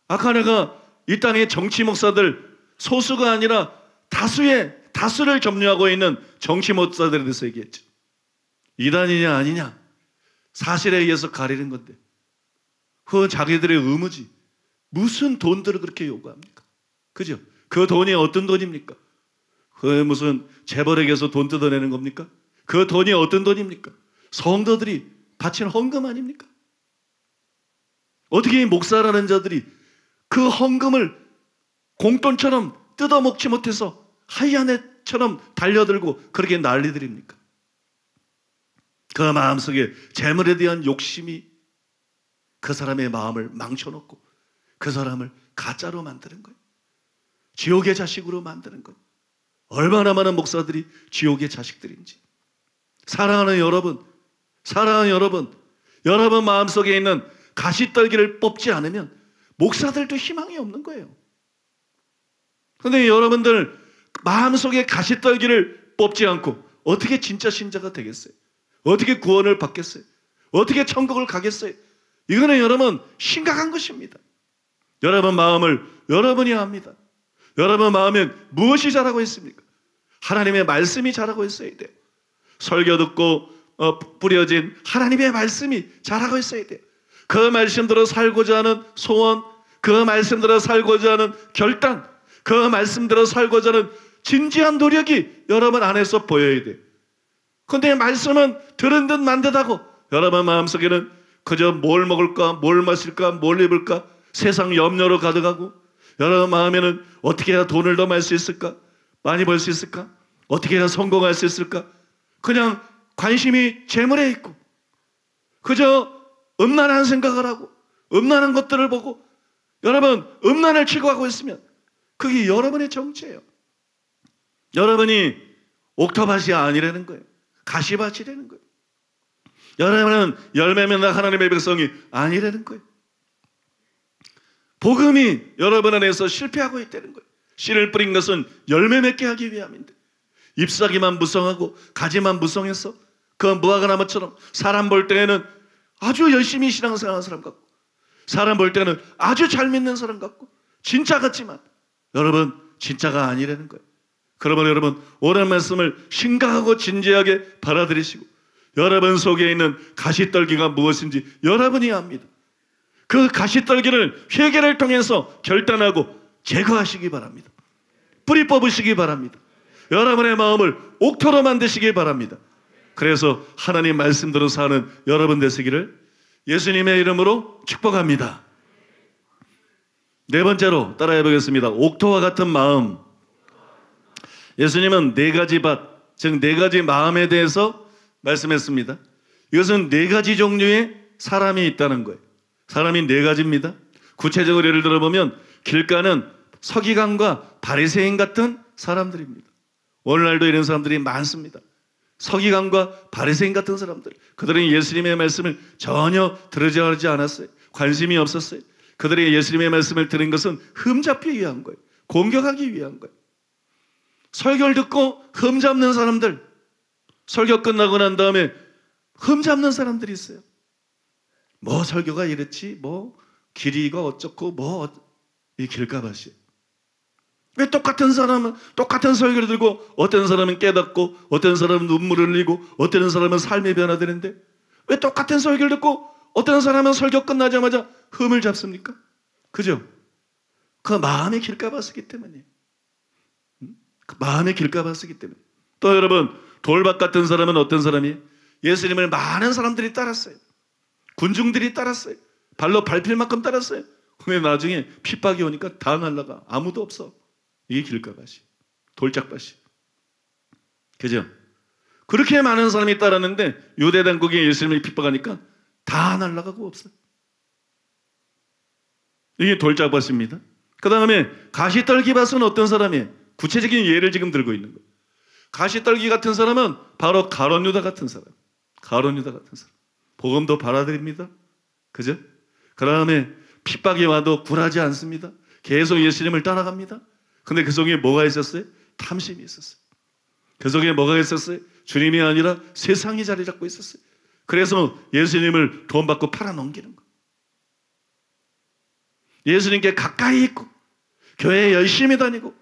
Speaker 2: 아까 내가 이 땅의 정치 목사들, 소수가 아니라 다수를 점유하고 있는 정치 목사들에 대해서 얘기했죠. 이단이냐 아니냐 사실에 의해서 가리는 건데 그 자기들의 의무지. 무슨 돈들을 그렇게 요구합니까? 그죠? 그 돈이 어떤 돈입니까? 그 무슨 재벌에게서 돈 뜯어내는 겁니까? 그 돈이 어떤 돈입니까? 성도들이 바친 헌금 아닙니까? 어떻게 이 목사라는 자들이 그 헌금을 공돈처럼 뜯어먹지 못해서 하얀 애처럼 달려들고 그렇게 난리들입니까? 그 마음속에 재물에 대한 욕심이 그 사람의 마음을 망쳐놓고 그 사람을 가짜로 만드는 거예요. 지옥의 자식으로 만드는 거예요. 얼마나 많은 목사들이 지옥의 자식들인지. 사랑하는 여러분, 여러분 마음속에 있는 가시떨기를 뽑지 않으면 목사들도 희망이 없는 거예요. 그런데 여러분들 마음속에 가시떨기를 뽑지 않고 어떻게 진짜 신자가 되겠어요? 어떻게 구원을 받겠어요? 어떻게 천국을 가겠어요? 이거는 여러분 심각한 것입니다. 여러분 마음을 여러분이 압니다. 여러분 마음에 무엇이 자라고 있습니까? 하나님의 말씀이 자라고 있어야 돼요. 설교 듣고 뿌려진 하나님의 말씀이 자라고 있어야 돼요. 그 말씀대로 살고자 하는 소원, 그 말씀대로 살고자 하는 결단, 그 말씀대로 살고자 하는 진지한 노력이 여러분 안에서 보여야 돼요. 그런데 말씀은 들은 듯 만 듯하고 여러분 마음속에는 그저 뭘 먹을까, 뭘 마실까, 뭘 입을까 세상 염려로 가득하고 여러분 마음에는 어떻게 해야 돈을 더 많이 수 있을까? 많이 벌 수 있을까? 어떻게 해야 성공할 수 있을까? 그냥 관심이 재물에 있고 그저 음란한 생각을 하고 음란한 것들을 보고 여러분 음란을 추구하고 있으면 그게 여러분의 정체예요. 여러분이 옥토밭이 아니라는 거예요. 가시밭이라는 거예요. 여러분은 열매 맺는 하나님의 백성이 아니라는 거예요. 복음이 여러분 안에서 실패하고 있다는 거예요. 씨를 뿌린 것은 열매 맺게 하기 위함인데 잎사귀만 무성하고 가지만 무성해서 그 무화과나무처럼 사람 볼 때에는 아주 열심히 신앙생활하는 사람 같고 사람 볼 때는 아주 잘 믿는 사람 같고 진짜 같지만 여러분 진짜가 아니라는 거예요. 그러면 여러분 오늘 말씀을 심각하고 진지하게 받아들이시고 여러분 속에 있는 가시떨기가 무엇인지 여러분이 압니다. 그 가시떨기를 회개를 통해서 결단하고 제거하시기 바랍니다. 뿌리 뽑으시기 바랍니다. 여러분의 마음을 옥토로 만드시기 바랍니다. 그래서 하나님 말씀대로 사는 여러분 되시기를 예수님의 이름으로 축복합니다. 네 번째로 따라해 보겠습니다. 옥토와 같은 마음. 예수님은 네 가지 밭, 즉 네 가지 마음에 대해서 말씀했습니다. 이것은 네 가지 종류의 사람이 있다는 거예요. 사람이 네 가지입니다. 구체적으로 예를 들어보면 길가는 서기관과 바리새인 같은 사람들입니다. 오늘날도 이런 사람들이 많습니다. 서기관과 바리새인 같은 사람들, 그들은 예수님의 말씀을 전혀 들으지 않았어요. 관심이 없었어요. 그들이 예수님의 말씀을 들은 것은 흠잡기 위한 거예요. 공격하기 위한 거예요. 설교를 듣고 흠잡는 사람들, 설교 끝나고 난 다음에 흠잡는 사람들이 있어요. 뭐 설교가 이렇지, 뭐 길이가 어쩌고, 뭐 이 길가밭이에요. 왜 똑같은 사람은 똑같은 설교를 들고 어떤 사람은 깨닫고 어떤 사람은 눈물을 흘리고 어떤 사람은 삶이 변화되는데 왜 똑같은 설교를 듣고 어떤 사람은 설교 끝나자마자 흠을 잡습니까? 그죠? 그 마음의 길가밭이기 때문이에요. 그 마음의 길가밭이기 때문에. 또 여러분, 돌밭 같은 사람은 어떤 사람이에요? 예수님을 많은 사람들이 따랐어요. 군중들이 따랐어요. 발로 밟힐 만큼 따랐어요. 근데 나중에 핍박이 오니까 다 날라가. 아무도 없어. 이게 길가밭이, 돌짝밭이. 그죠? 그렇게 많은 사람이 따랐는데 유대 당국이 예수님을 핍박하니까 다 날라가고 없어요. 이게 돌짝밭입니다. 그 다음에 가시떨기밭은 어떤 사람이에요? 구체적인 예를 지금 들고 있는 거예요. 가시떨기 같은 사람은 바로 가룟 유다 같은 사람. 가룟 유다 같은 사람. 복음도 받아들입니다. 그죠? 그 다음에 핍박이 와도 굴하지 않습니다. 계속 예수님을 따라갑니다. 근데 그 속에 뭐가 있었어요? 탐심이 있었어요. 그 속에 뭐가 있었어요? 주님이 아니라 세상이 자리 잡고 있었어요. 그래서 예수님을 돈 받고 팔아넘기는 거예요. 예수님께 가까이 있고 교회에 열심히 다니고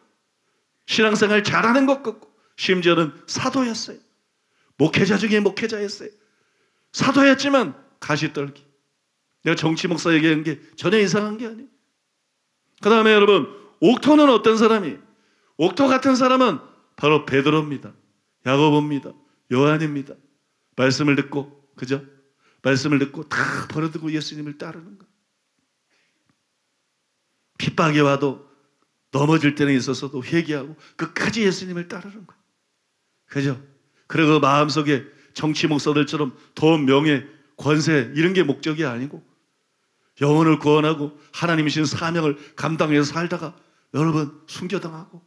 Speaker 2: 신앙생활 잘하는 것 같고 심지어는 사도였어요. 목회자 중에 목회자였어요. 사도였지만 가시떨기. 내가 정치 목사 얘기한 게 전혀 이상한 게 아니에요. 그 다음에 여러분, 옥토는 어떤 사람이에요? 옥토 같은 사람은 바로 베드로입니다. 야고보입니다. 요한입니다. 말씀을 듣고, 그죠? 말씀을 듣고 다 버려두고 예수님을 따르는 거예요. 핍박이 와도 넘어질 때는 있어서도 회개하고 끝까지 예수님을 따르는 거예요. 그죠? 그리고 마음속에 정치 목사들처럼 돈, 명예, 권세 이런 게 목적이 아니고 영혼을 구원하고 하나님이신 사명을 감당해서 살다가 여러분 순교당하고,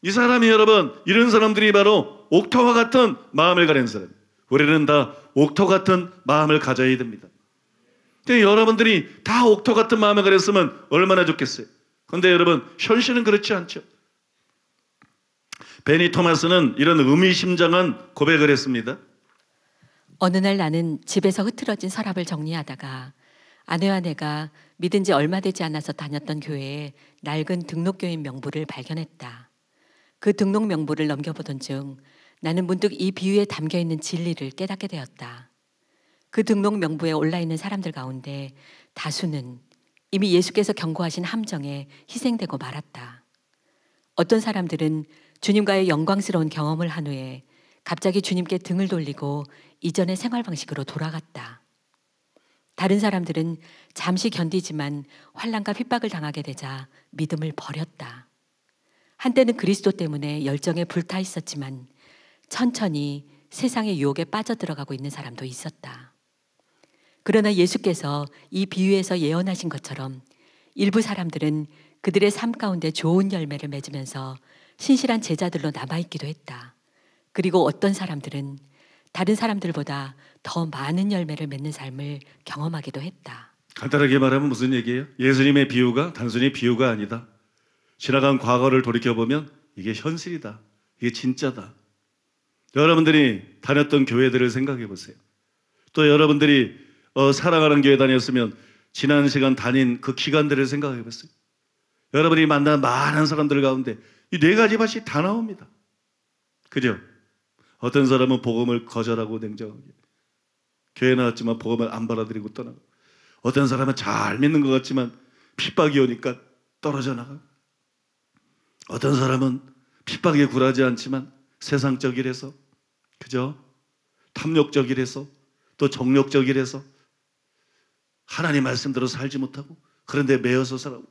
Speaker 2: 이 사람이 여러분, 이런 사람들이 바로 옥토와 같은 마음을 가진 사람. 우리는 다 옥토 같은 마음을 가져야 됩니다. 근데 여러분들이 다 옥토 같은 마음을 가졌으면 얼마나 좋겠어요. 그런데 여러분, 현실은 그렇지 않죠. 베니 토마스는 이런 의미심장한 고백을 했습니다.
Speaker 3: 어느 날 나는 집에서 흐트러진 서랍을 정리하다가 아내와 내가 믿은 지 얼마 되지 않아서 다녔던 교회에 낡은 등록교인 명부를 발견했다. 그 등록 명부를 넘겨보던 중 나는 문득 이 비유에 담겨있는 진리를 깨닫게 되었다. 그 등록 명부에 올라있는 사람들 가운데 다수는 이미 예수께서 경고하신 함정에 희생되고 말았다. 어떤 사람들은 주님과의 영광스러운 경험을 한 후에 갑자기 주님께 등을 돌리고 이전의 생활 방식으로 돌아갔다. 다른 사람들은 잠시 견디지만 환난과 핍박을 당하게 되자 믿음을 버렸다. 한때는 그리스도 때문에 열정에 불타 있었지만 천천히 세상의 유혹에 빠져들어가고 있는 사람도 있었다. 그러나 예수께서 이 비유에서 예언하신 것처럼 일부 사람들은 그들의 삶 가운데 좋은 열매를 맺으면서 신실한 제자들로 남아있기도 했다. 그리고 어떤 사람들은 다른 사람들보다 더 많은 열매를 맺는 삶을 경험하기도 했다.
Speaker 2: 간단하게 말하면 무슨 얘기예요? 예수님의 비유가 단순히 비유가 아니다. 지나간 과거를 돌이켜보면 이게 현실이다. 이게 진짜다. 여러분들이 다녔던 교회들을 생각해 보세요. 또 여러분들이 사랑하는 교회 다녔으면 지난 시간 다닌 그 기간들을 생각해 보세요. 여러분이 만난 많은 사람들 가운데 이 네 가지 밭이 다 나옵니다. 그죠? 어떤 사람은 복음을 거절하고 냉정하게, 교회 나왔지만 복음을 안 받아들이고 떠나고, 어떤 사람은 잘 믿는 것 같지만 핍박이 오니까 떨어져 나가고, 어떤 사람은 핍박에 굴하지 않지만 세상적 일에서 그죠? 탐욕적이라서 또 정욕적이라서 하나님 말씀대로 살지 못하고 그런데 매여서 살고,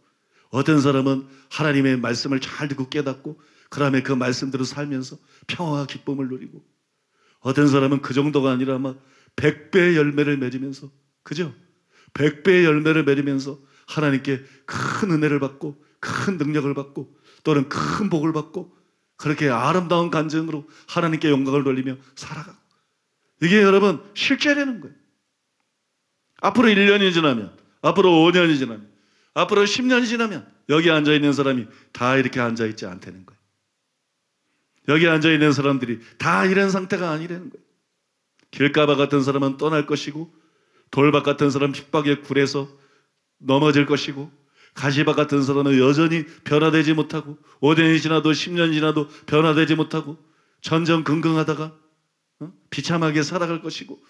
Speaker 2: 어떤 사람은 하나님의 말씀을 잘 듣고 깨닫고 그 다음에 그 말씀대로 살면서 평화와 기쁨을 누리고, 어떤 사람은 그 정도가 아니라 막 100배의 열매를 맺으면서, 그죠? 100배의 열매를 맺으면서 하나님께 큰 은혜를 받고 큰 능력을 받고 또는 큰 복을 받고 그렇게 아름다운 간증으로 하나님께 영광을 돌리며 살아가고, 이게 여러분 실제라는 거예요. 앞으로 1년이 지나면, 앞으로 5년이 지나면, 앞으로 10년이 지나면 여기 앉아있는 사람이 다 이렇게 앉아있지 않다는 거예요. 여기 앉아있는 사람들이 다 이런 상태가 아니라는 거예요. 길가바 같은 사람은 떠날 것이고, 돌밭 같은 사람 핍박에 굴에서 넘어질 것이고, 가시밭 같은 사람은 여전히 변화되지 못하고 5년이 지나도 10년이 지나도 변화되지 못하고 전전긍긍하다가 비참하게 살아갈 것이고,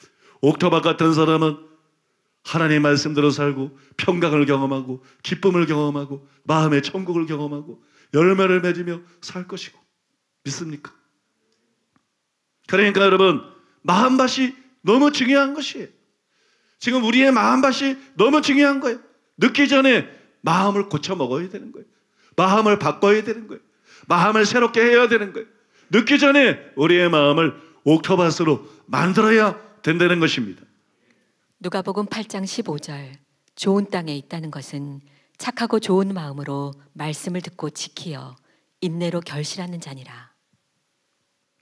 Speaker 2: 옥토밭 같은 사람은 하나님 말씀대로 살고 평강을 경험하고 기쁨을 경험하고 마음의 천국을 경험하고 열매를 맺으며 살 것이고. 믿습니까? 그러니까 여러분, 마음밭이 너무 중요한 것이에요. 지금 우리의 마음밭이 너무 중요한 거예요. 늦기 전에 마음을 고쳐 먹어야 되는 거예요. 마음을 바꿔야 되는 거예요. 마음을 새롭게 해야 되는 거예요. 늦기 전에 우리의 마음을 옥토밭으로 만들어야 된다는 것입니다.
Speaker 3: 누가복음 8장 15절, 좋은 땅에 있다는 것은 착하고 좋은 마음으로 말씀을 듣고 지키어 인내로 결실하는 자니라.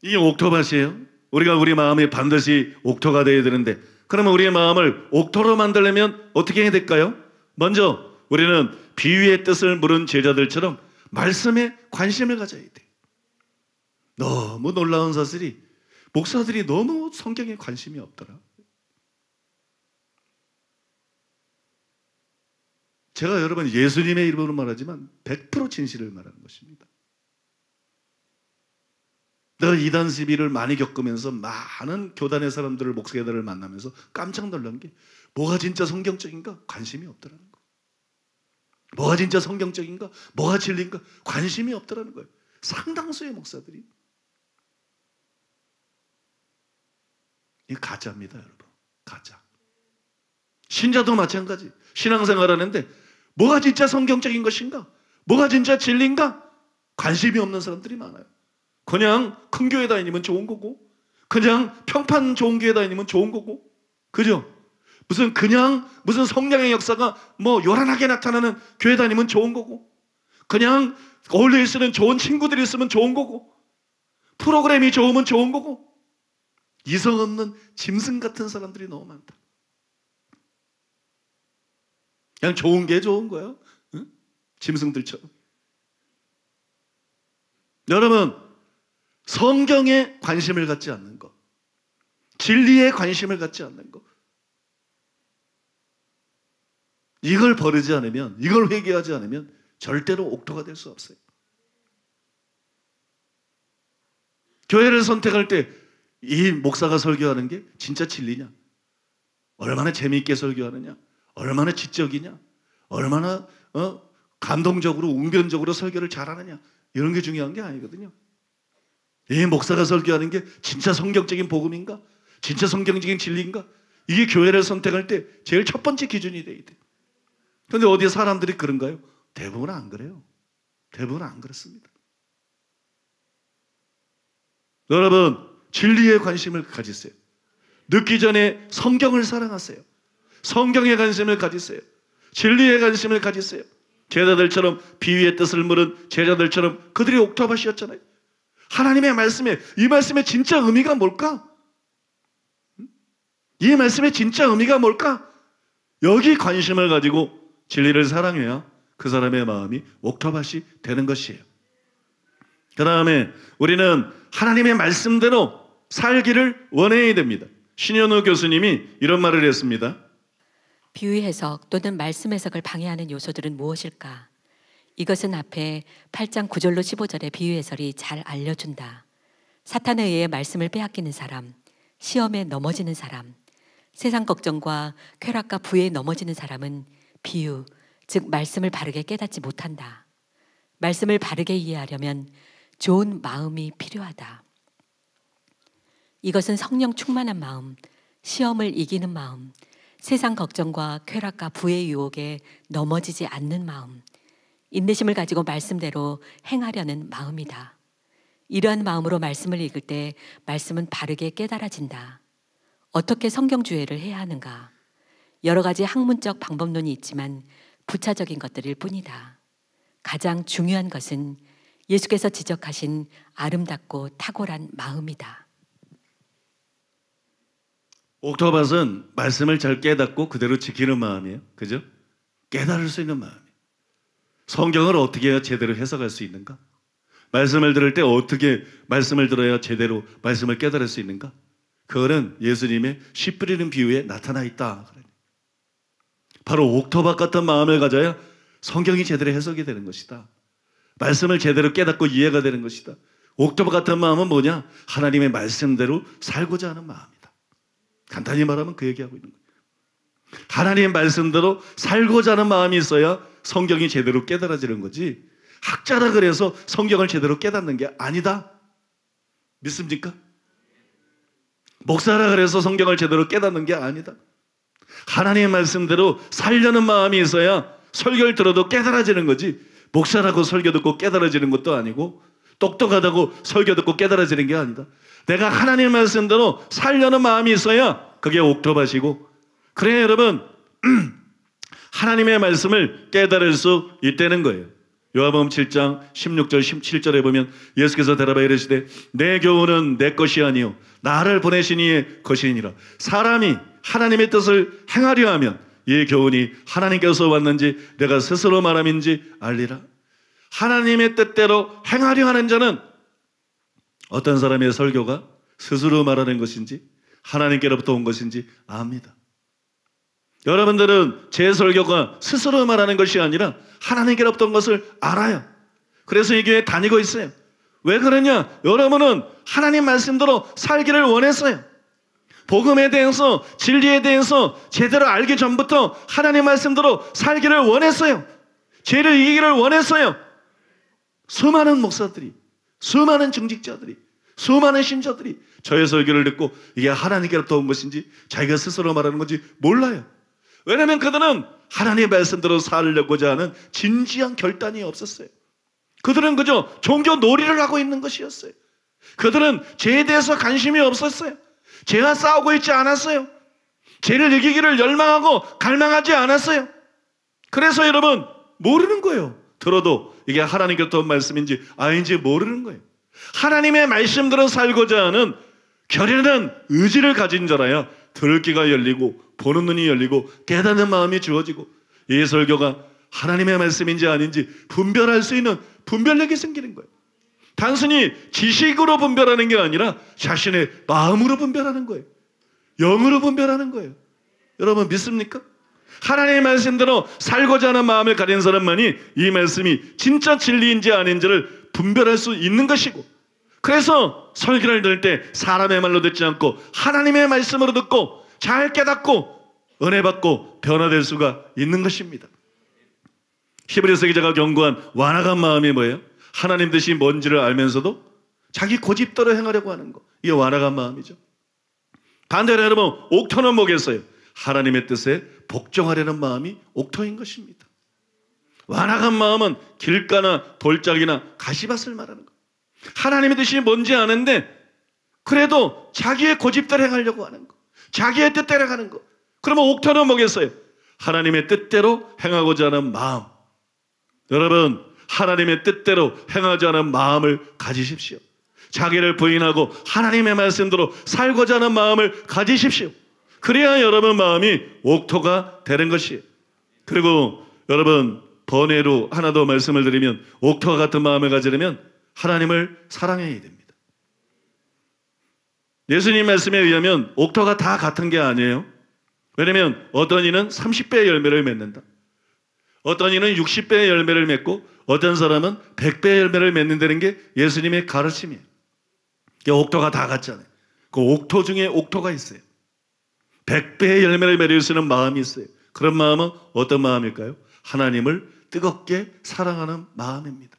Speaker 2: 이게 옥토밭이에요. 우리가 우리 마음이 반드시 옥토가 되어야 되는데, 그러면 우리의 마음을 옥토로 만들려면 어떻게 해야 될까요? 먼저 우리는 비유의 뜻을 물은 제자들처럼 말씀에 관심을 가져야 돼요. 너무 놀라운 사실이, 목사들이 너무 성경에 관심이 없더라. 제가 여러분 예수님의 이름으로 말하지만 100% 진실을 말하는 것입니다. 내가 이단 시비를 많이 겪으면서 많은 교단의 사람들을, 목사들을 만나면서 깜짝 놀란 게, 뭐가 진짜 성경적인가? 관심이 없더라는 거예요. 뭐가 진짜 성경적인가? 뭐가 진리인가? 관심이 없더라는 거예요. 상당수의 목사들이. 이게 가짜입니다, 여러분. 가짜. 신자도 마찬가지. 신앙생활 하는데 뭐가 진짜 성경적인 것인가? 뭐가 진짜 진리인가? 관심이 없는 사람들이 많아요. 그냥 큰 교회 다니면 좋은 거고, 그냥 평판 좋은 교회 다니면 좋은 거고, 그죠? 무슨 성령의 역사가 뭐 요란하게 나타나는 교회 다니면 좋은 거고, 그냥 어울려 있으면 좋은 친구들이 있으면 좋은 거고, 프로그램이 좋으면 좋은 거고, 이성 없는 짐승 같은 사람들이 너무 많다. 그냥 좋은 게 좋은 거예요. 응? 짐승들처럼. 여러분, 성경에 관심을 갖지 않는 것, 진리에 관심을 갖지 않는 것, 이걸 버리지 않으면, 이걸 회개하지 않으면 절대로 옥토가 될 수 없어요. 교회를 선택할 때 이 목사가 설교하는 게 진짜 진리냐? 얼마나 재미있게 설교하느냐? 얼마나 지적이냐? 얼마나 감동적으로, 웅변적으로 설교를 잘하느냐? 이런 게 중요한 게 아니거든요. 이 목사가 설교하는 게 진짜 성경적인 복음인가? 진짜 성경적인 진리인가? 이게 교회를 선택할 때 제일 첫 번째 기준이 돼야 돼. 그런데 어디 사람들이 그런가요? 대부분 안 그래요. 대부분 안 그렇습니다. 여러분, 진리에 관심을 가지세요. 늦기 전에 성경을 사랑하세요. 성경에 관심을 가지세요. 진리에 관심을 가지세요. 제자들처럼, 비유의 뜻을 물은 제자들처럼 그들이 옥토밭이었잖아요. 하나님의 말씀에, 이 말씀의 진짜 의미가 뭘까? 이 말씀의 진짜 의미가 뭘까? 여기 관심을 가지고 진리를 사랑해야 그 사람의 마음이 옥토밭이 되는 것이에요. 그 다음에 우리는 하나님의 말씀대로 살기를 원해야 됩니다. 신현우 교수님이 이런 말을 했습니다.
Speaker 3: 비유 해석 또는 말씀 해석을 방해하는 요소들은 무엇일까? 이것은 앞에 8장 9절로 15절의 비유 해설이 잘 알려준다. 사탄에 의해 말씀을 빼앗기는 사람, 시험에 넘어지는 사람, 세상 걱정과 쾌락과 부에 넘어지는 사람은 비유, 즉 말씀을 바르게 깨닫지 못한다. 말씀을 바르게 이해하려면 좋은 마음이 필요하다. 이것은 성령 충만한 마음, 시험을 이기는 마음, 세상 걱정과 쾌락과 부의 유혹에 넘어지지 않는 마음, 인내심을 가지고 말씀대로 행하려는 마음이다. 이러한 마음으로 말씀을 읽을 때 말씀은 바르게 깨달아진다. 어떻게 성경주의를 해야 하는가? 여러 가지 학문적 방법론이 있지만 부차적인 것들일 뿐이다. 가장 중요한 것은 예수께서 지적하신 아름답고 탁월한 마음이다.
Speaker 2: 옥토밭은 말씀을 잘 깨닫고 그대로 지키는 마음이에요. 그죠? 깨달을 수 있는 마음이에요. 성경을 어떻게 해야 제대로 해석할 수 있는가? 말씀을 들을 때 어떻게 말씀을 들어야 제대로 말씀을 깨달을 수 있는가? 그거는 예수님의 씨 뿌리는 비유에 나타나 있다. 바로 옥토밭 같은 마음을 가져야 성경이 제대로 해석이 되는 것이다. 말씀을 제대로 깨닫고 이해가 되는 것이다. 옥토밭 같은 마음은 뭐냐? 하나님의 말씀대로 살고자 하는 마음이다. 간단히 말하면 그 얘기하고 있는 거예요. 하나님의 말씀대로 살고자 하는 마음이 있어야 성경이 제대로 깨달아지는 거지, 학자라 그래서 성경을 제대로 깨닫는 게 아니다. 믿습니까? 목사라 그래서 성경을 제대로 깨닫는 게 아니다. 하나님의 말씀대로 살려는 마음이 있어야 설교를 들어도 깨달아지는 거지, 목사라고 설교 듣고 깨달아지는 것도 아니고 똑똑하다고 설교 듣고 깨달아지는 게 아니다. 내가 하나님의 말씀대로 살려는 마음이 있어야 그게 옥토밭이고, 그래야 여러분 하나님의 말씀을 깨달을 수 있다는 거예요. 요한복음 7장 16절 17절에 보면 예수께서 대답하여 이르시되 내 교훈은 내 것이 아니요 나를 보내신 이의 것이니라. 사람이 하나님의 뜻을 행하려 하면 이 교훈이 하나님께서 왔는지 내가 스스로 말함인지 알리라. 하나님의 뜻대로 행하려 하는 자는 어떤 사람의 설교가 스스로 말하는 것인지 하나님께로부터 온 것인지 압니다. 여러분들은 제 설교가 스스로 말하는 것이 아니라 하나님께로부터 온 것을 알아요. 그래서 이 교회에 다니고 있어요. 왜 그러냐? 여러분은 하나님 말씀대로 살기를 원했어요. 복음에 대해서, 진리에 대해서 제대로 알기 전부터 하나님 말씀대로 살기를 원했어요. 죄를 이기기를 원했어요. 수많은 목사들이, 수많은 중직자들이, 수많은 신자들이 저의 설교를 듣고 이게 하나님께로부터 온 것인지 자기가 스스로 말하는 건지 몰라요. 왜냐하면 그들은 하나님의 말씀대로 살려고자 하는 진지한 결단이 없었어요. 그들은 그저 종교 놀이를 하고 있는 것이었어요. 그들은 죄에 대해서 관심이 없었어요. 죄와 싸우고 있지 않았어요. 죄를 이기기를 열망하고 갈망하지 않았어요. 그래서 여러분 모르는 거예요. 들어도 이게 하나님께로부터 온 말씀인지 아닌지 모르는 거예요. 하나님의 말씀대로 살고자 하는 결연한 의지를 가진 자라야 들을 귀가 열리고 보는 눈이 열리고 깨닫는 마음이 주어지고 이 설교가 하나님의 말씀인지 아닌지 분별할 수 있는 분별력이 생기는 거예요. 단순히 지식으로 분별하는 게 아니라 자신의 마음으로 분별하는 거예요. 영으로 분별하는 거예요. 여러분 믿습니까? 하나님의 말씀대로 살고자 하는 마음을 가진 사람만이 이 말씀이 진짜 진리인지 아닌지를 분별할 수 있는 것이고, 그래서 설교를 들을 때 사람의 말로 듣지 않고 하나님의 말씀으로 듣고 잘 깨닫고 은혜 받고 변화될 수가 있는 것입니다. 히브리서 기자가 경고한 완악한 마음이 뭐예요? 하나님 뜻이 뭔지를 알면서도 자기 고집대로 행하려고 하는 거, 이게 완악한 마음이죠. 반대로 여러분 옥토는 뭐겠어요? 하나님의 뜻에 복종하려는 마음이 옥토인 것입니다. 완악한 마음은 길가나 돌짝이나 가시밭을 말하는 거. 하나님의 뜻이 뭔지 아는데 그래도 자기의 고집대로 행하려고 하는 거, 자기의 뜻대로 하는 거. 그러면 옥토는 뭐겠어요? 하나님의 뜻대로 행하고자 하는 마음. 여러분 하나님의 뜻대로 행하지 않은 마음을 가지십시오. 자기를 부인하고 하나님의 말씀대로 살고자 하는 마음을 가지십시오. 그래야 여러분 마음이 옥토가 되는 것이에요. 그리고 여러분 번외로 하나 더 말씀을 드리면 옥토와 같은 마음을 가지려면 하나님을 사랑해야 됩니다. 예수님 말씀에 의하면 옥토가 다 같은 게 아니에요. 왜냐하면 어떤 이는 30배의 열매를 맺는다. 어떤 이는 60배의 열매를 맺고 어떤 사람은 100배의 열매를 맺는다는 게 예수님의 가르침이에요. 옥토가 다 같잖아요. 그 옥토 중에 옥토가 있어요. 100배의 열매를 맺을 수 있는 마음이 있어요. 그런 마음은 어떤 마음일까요? 하나님을 뜨겁게 사랑하는 마음입니다.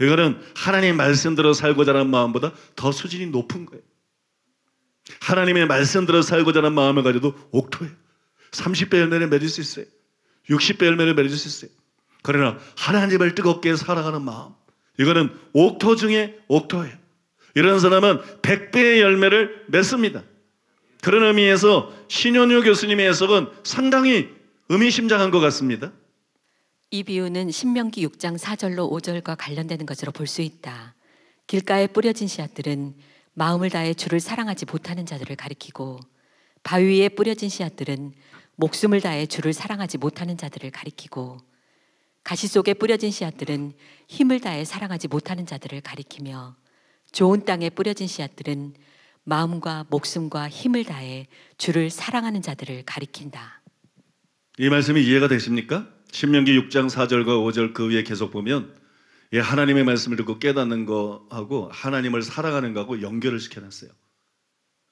Speaker 2: 이거는 하나님 말씀대로 살고자 하는 마음보다 더 수준이 높은 거예요. 하나님의 말씀대로 살고자 하는 마음을 가져도 옥토예요. 30배 열매를 맺을 수 있어요. 60배 열매를 맺을 수 있어요. 그러나 하나님을 뜨겁게 사랑하는 마음, 이거는 옥토 중에 옥토예요. 이런 사람은 100배의 열매를 맺습니다. 그런 의미에서 신현유 교수님의 해석은 상당히 의미심장한 것 같습니다.
Speaker 3: 이 비유는 신명기 6장 4절로 5절과 관련되는 것으로 볼 수 있다. 길가에 뿌려진 씨앗들은 마음을 다해 주를 사랑하지 못하는 자들을 가리키고, 바위 위에 뿌려진 씨앗들은 목숨을 다해 주를 사랑하지 못하는 자들을 가리키고, 가시 속에 뿌려진 씨앗들은 힘을 다해 사랑하지 못하는 자들을 가리키며, 좋은 땅에 뿌려진 씨앗들은 마음과 목숨과 힘을 다해 주를 사랑하는 자들을 가리킨다.
Speaker 2: 이 말씀이 이해가 되십니까? 신명기 6장 4절과 5절 그 위에 계속 보면 하나님의 말씀을 듣고 깨닫는 거하고 하나님을 사랑하는 거하고 연결을 시켜놨어요.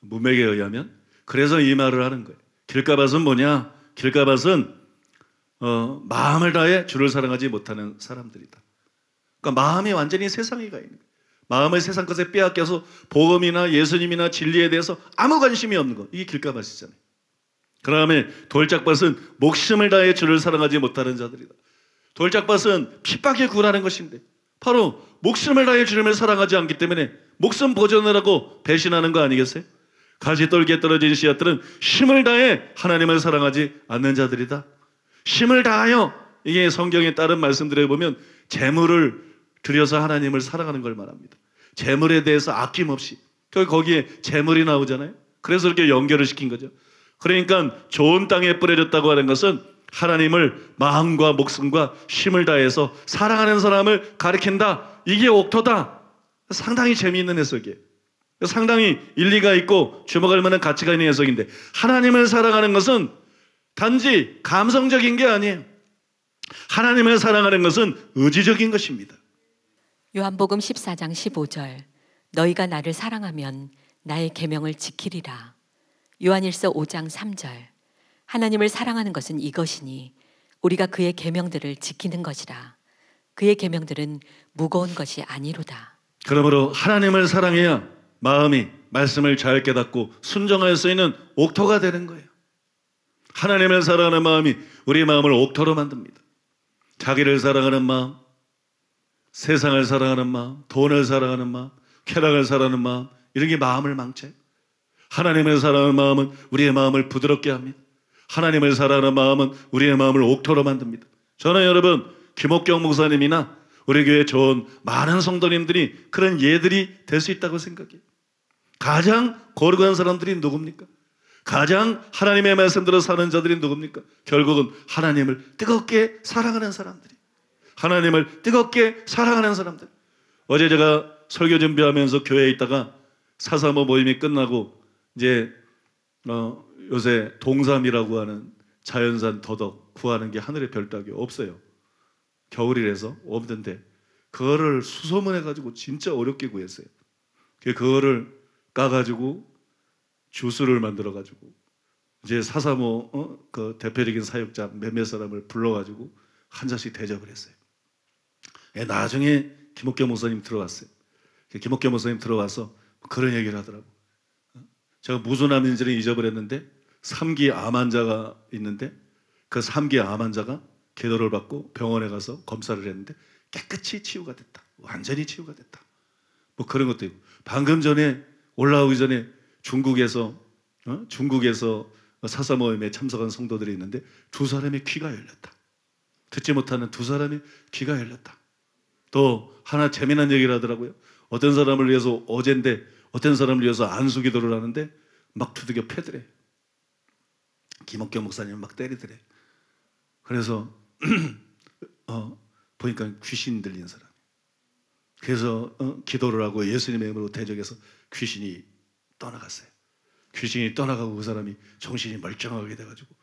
Speaker 2: 문맥에 의하면. 그래서 이 말을 하는 거예요. 길가밭은 뭐냐? 길가밭은 마음을 다해 주를 사랑하지 못하는 사람들이다. 그러니까 마음이 완전히 세상에 가 있는 거예요. 마음을 세상 것에 빼앗겨서 복음이나 예수님이나 진리에 대해서 아무 관심이 없는 거. 이게 길가밭이잖아요. 그 다음에 돌짝밭은 목숨을 다해 주를 사랑하지 못하는 자들이다. 돌짝밭은 핍박에 굴하는 것인데 바로 목숨을 다해 주님을 사랑하지 않기 때문에 목숨 보존하라고 배신하는 거 아니겠어요? 가시떨기에 떨어진 씨앗들은 힘을 다해 하나님을 사랑하지 않는 자들이다. 힘을 다하여, 이게 성경에 따른 말씀들에 보면 재물을 들여서 하나님을 사랑하는 걸 말합니다. 재물에 대해서 아낌없이. 거기에 재물이 나오잖아요. 그래서 이렇게 연결을 시킨 거죠. 그러니까 좋은 땅에 뿌려졌다고 하는 것은 하나님을 마음과 목숨과 힘을 다해서 사랑하는 사람을 가리킨다. 이게 옥토다. 상당히 재미있는 해석이에요. 상당히 일리가 있고 주목할 만한 가치가 있는 해석인데, 하나님을 사랑하는 것은 단지 감성적인 게 아니에요. 하나님을 사랑하는 것은 의지적인 것입니다.
Speaker 3: 요한복음 14장 15절, 너희가 나를 사랑하면 나의 계명을 지키리라. 요한일서 5장 3절, 하나님을 사랑하는 것은 이것이니 우리가 그의 계명들을 지키는 것이라. 그의 계명들은 무거운 것이 아니로다.
Speaker 2: 그러므로 하나님을 사랑해야 마음이 말씀을 잘 깨닫고 순종할 수 있는 옥토가 되는 거예요. 하나님을 사랑하는 마음이 우리 마음을 옥토로 만듭니다. 자기를 사랑하는 마음, 세상을 사랑하는 마음, 돈을 사랑하는 마음, 쾌락을 사랑하는 마음, 이런 게 마음을 망쳐요. 하나님을 사랑하는 마음은 우리의 마음을 부드럽게 합니다. 하나님을 사랑하는 마음은 우리의 마음을 옥토로 만듭니다. 저는 여러분, 김옥경 목사님이나 우리 교회 좋은 많은 성도님들이 그런 예들이 될 수 있다고 생각해요. 가장 거룩한 사람들이 누굽니까? 가장 하나님의 말씀대로 사는 자들이 누굽니까? 결국은 하나님을 뜨겁게 사랑하는 사람들이, 하나님을 뜨겁게 사랑하는 사람들. 어제 제가 설교 준비하면서 교회에 있다가 435 모임이 끝나고 이제 요새 동삼이라고 하는 자연산 더덕 구하는 게 하늘의 별 따기 없어요. 겨울이라서 없는데 그거를 수소문해가지고 진짜 어렵게 구했어요. 그거를 까가지고 주스를 만들어가지고 이제 435 그 대표적인 사역자 몇몇 사람을 불러가지고 한 잔씩 대접을 했어요. 나중에 김옥경 목사님 들어왔어요. 김옥경 목사님 들어와서 그런 얘기를 하더라고. 제가 무슨 암인지는 잊어버렸는데 3기 암 환자가 있는데 그 3기 암 환자가 기도를 받고 병원에 가서 검사를 했는데 깨끗이 치유가 됐다. 완전히 치유가 됐다. 뭐 그런 것도 있고, 방금 전에 올라오기 전에 중국에서 4.3 모임에 참석한 성도들이 있는데 두 사람의 귀가 열렸다. 듣지 못하는 두 사람의 귀가 열렸다. 또 하나 재미난 얘기를 하더라고요. 어떤 사람을 위해서 어젠데 어떤 사람을 위해서 안수 기도를 하는데 막 두들겨 패더래. 김옥경 목사님 막 때리더래. 그래서 보니까 귀신 들린 사람. 그래서 기도를 하고 예수님의 이름으로 대적해서 귀신이 떠나갔어요. 귀신이 떠나가고 그 사람이 정신이 멀쩡하게 돼가지고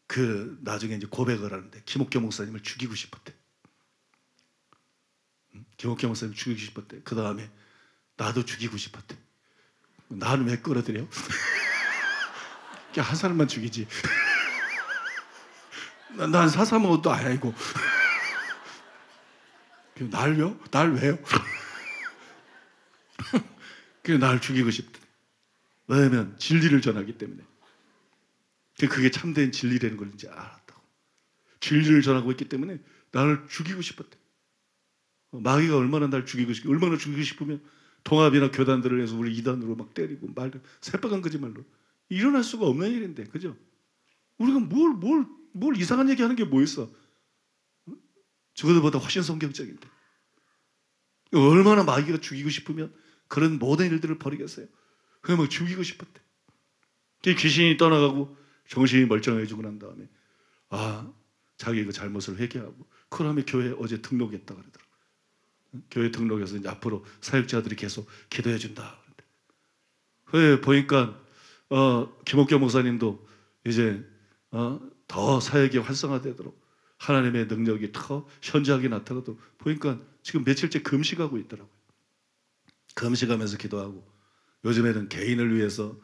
Speaker 2: 그 나중에 이제 고백을 하는데 김옥경 목사님을 죽이고 싶었대. 김옥경 목사님 죽이고 싶었대. 그 다음에 나도 죽이고 싶었대. 나는 왜 끌어들여? 한 사람만 죽이지. 난 435도 아니고. 날 왜요? 날 죽이고 싶대. 왜냐하면 진리를 전하기 때문에. 그게 참된 진리라는 걸 이제 알았다고. 진리를 전하고 있기 때문에 나를 죽이고 싶었대. 마귀가 얼마나 날 죽이고 싶고, 얼마나 죽이고 싶으면 통합이나 교단들을 해서 우리 이단으로 막 때리고 말도 새빨간 거짓말로 일어날 수가 없는 일인데, 그죠? 우리가 뭘 이상한 얘기하는 게 뭐 있어? 저거보다 훨씬 성경적인데. 얼마나 마귀가 죽이고 싶으면 그런 모든 일들을 벌이겠어요. 그냥 막 죽이고 싶었대. 귀신이 떠나가고 정신이 멀쩡해지고 난 다음에 자기 그 잘못을 회개하고 그 다음에 교회에 어제 등록했다 그러더라고. 교회 등록해서 이제 앞으로 사역자들이 계속 기도해 준다. 그래 보니까 김옥경 목사님도 이제 더 사역이 활성화되도록 하나님의 능력이 더 현저하게 나타나도 보니까 지금 며칠째 금식하고 있더라고요. 금식하면서 기도하고 요즘에는 개인을 위해서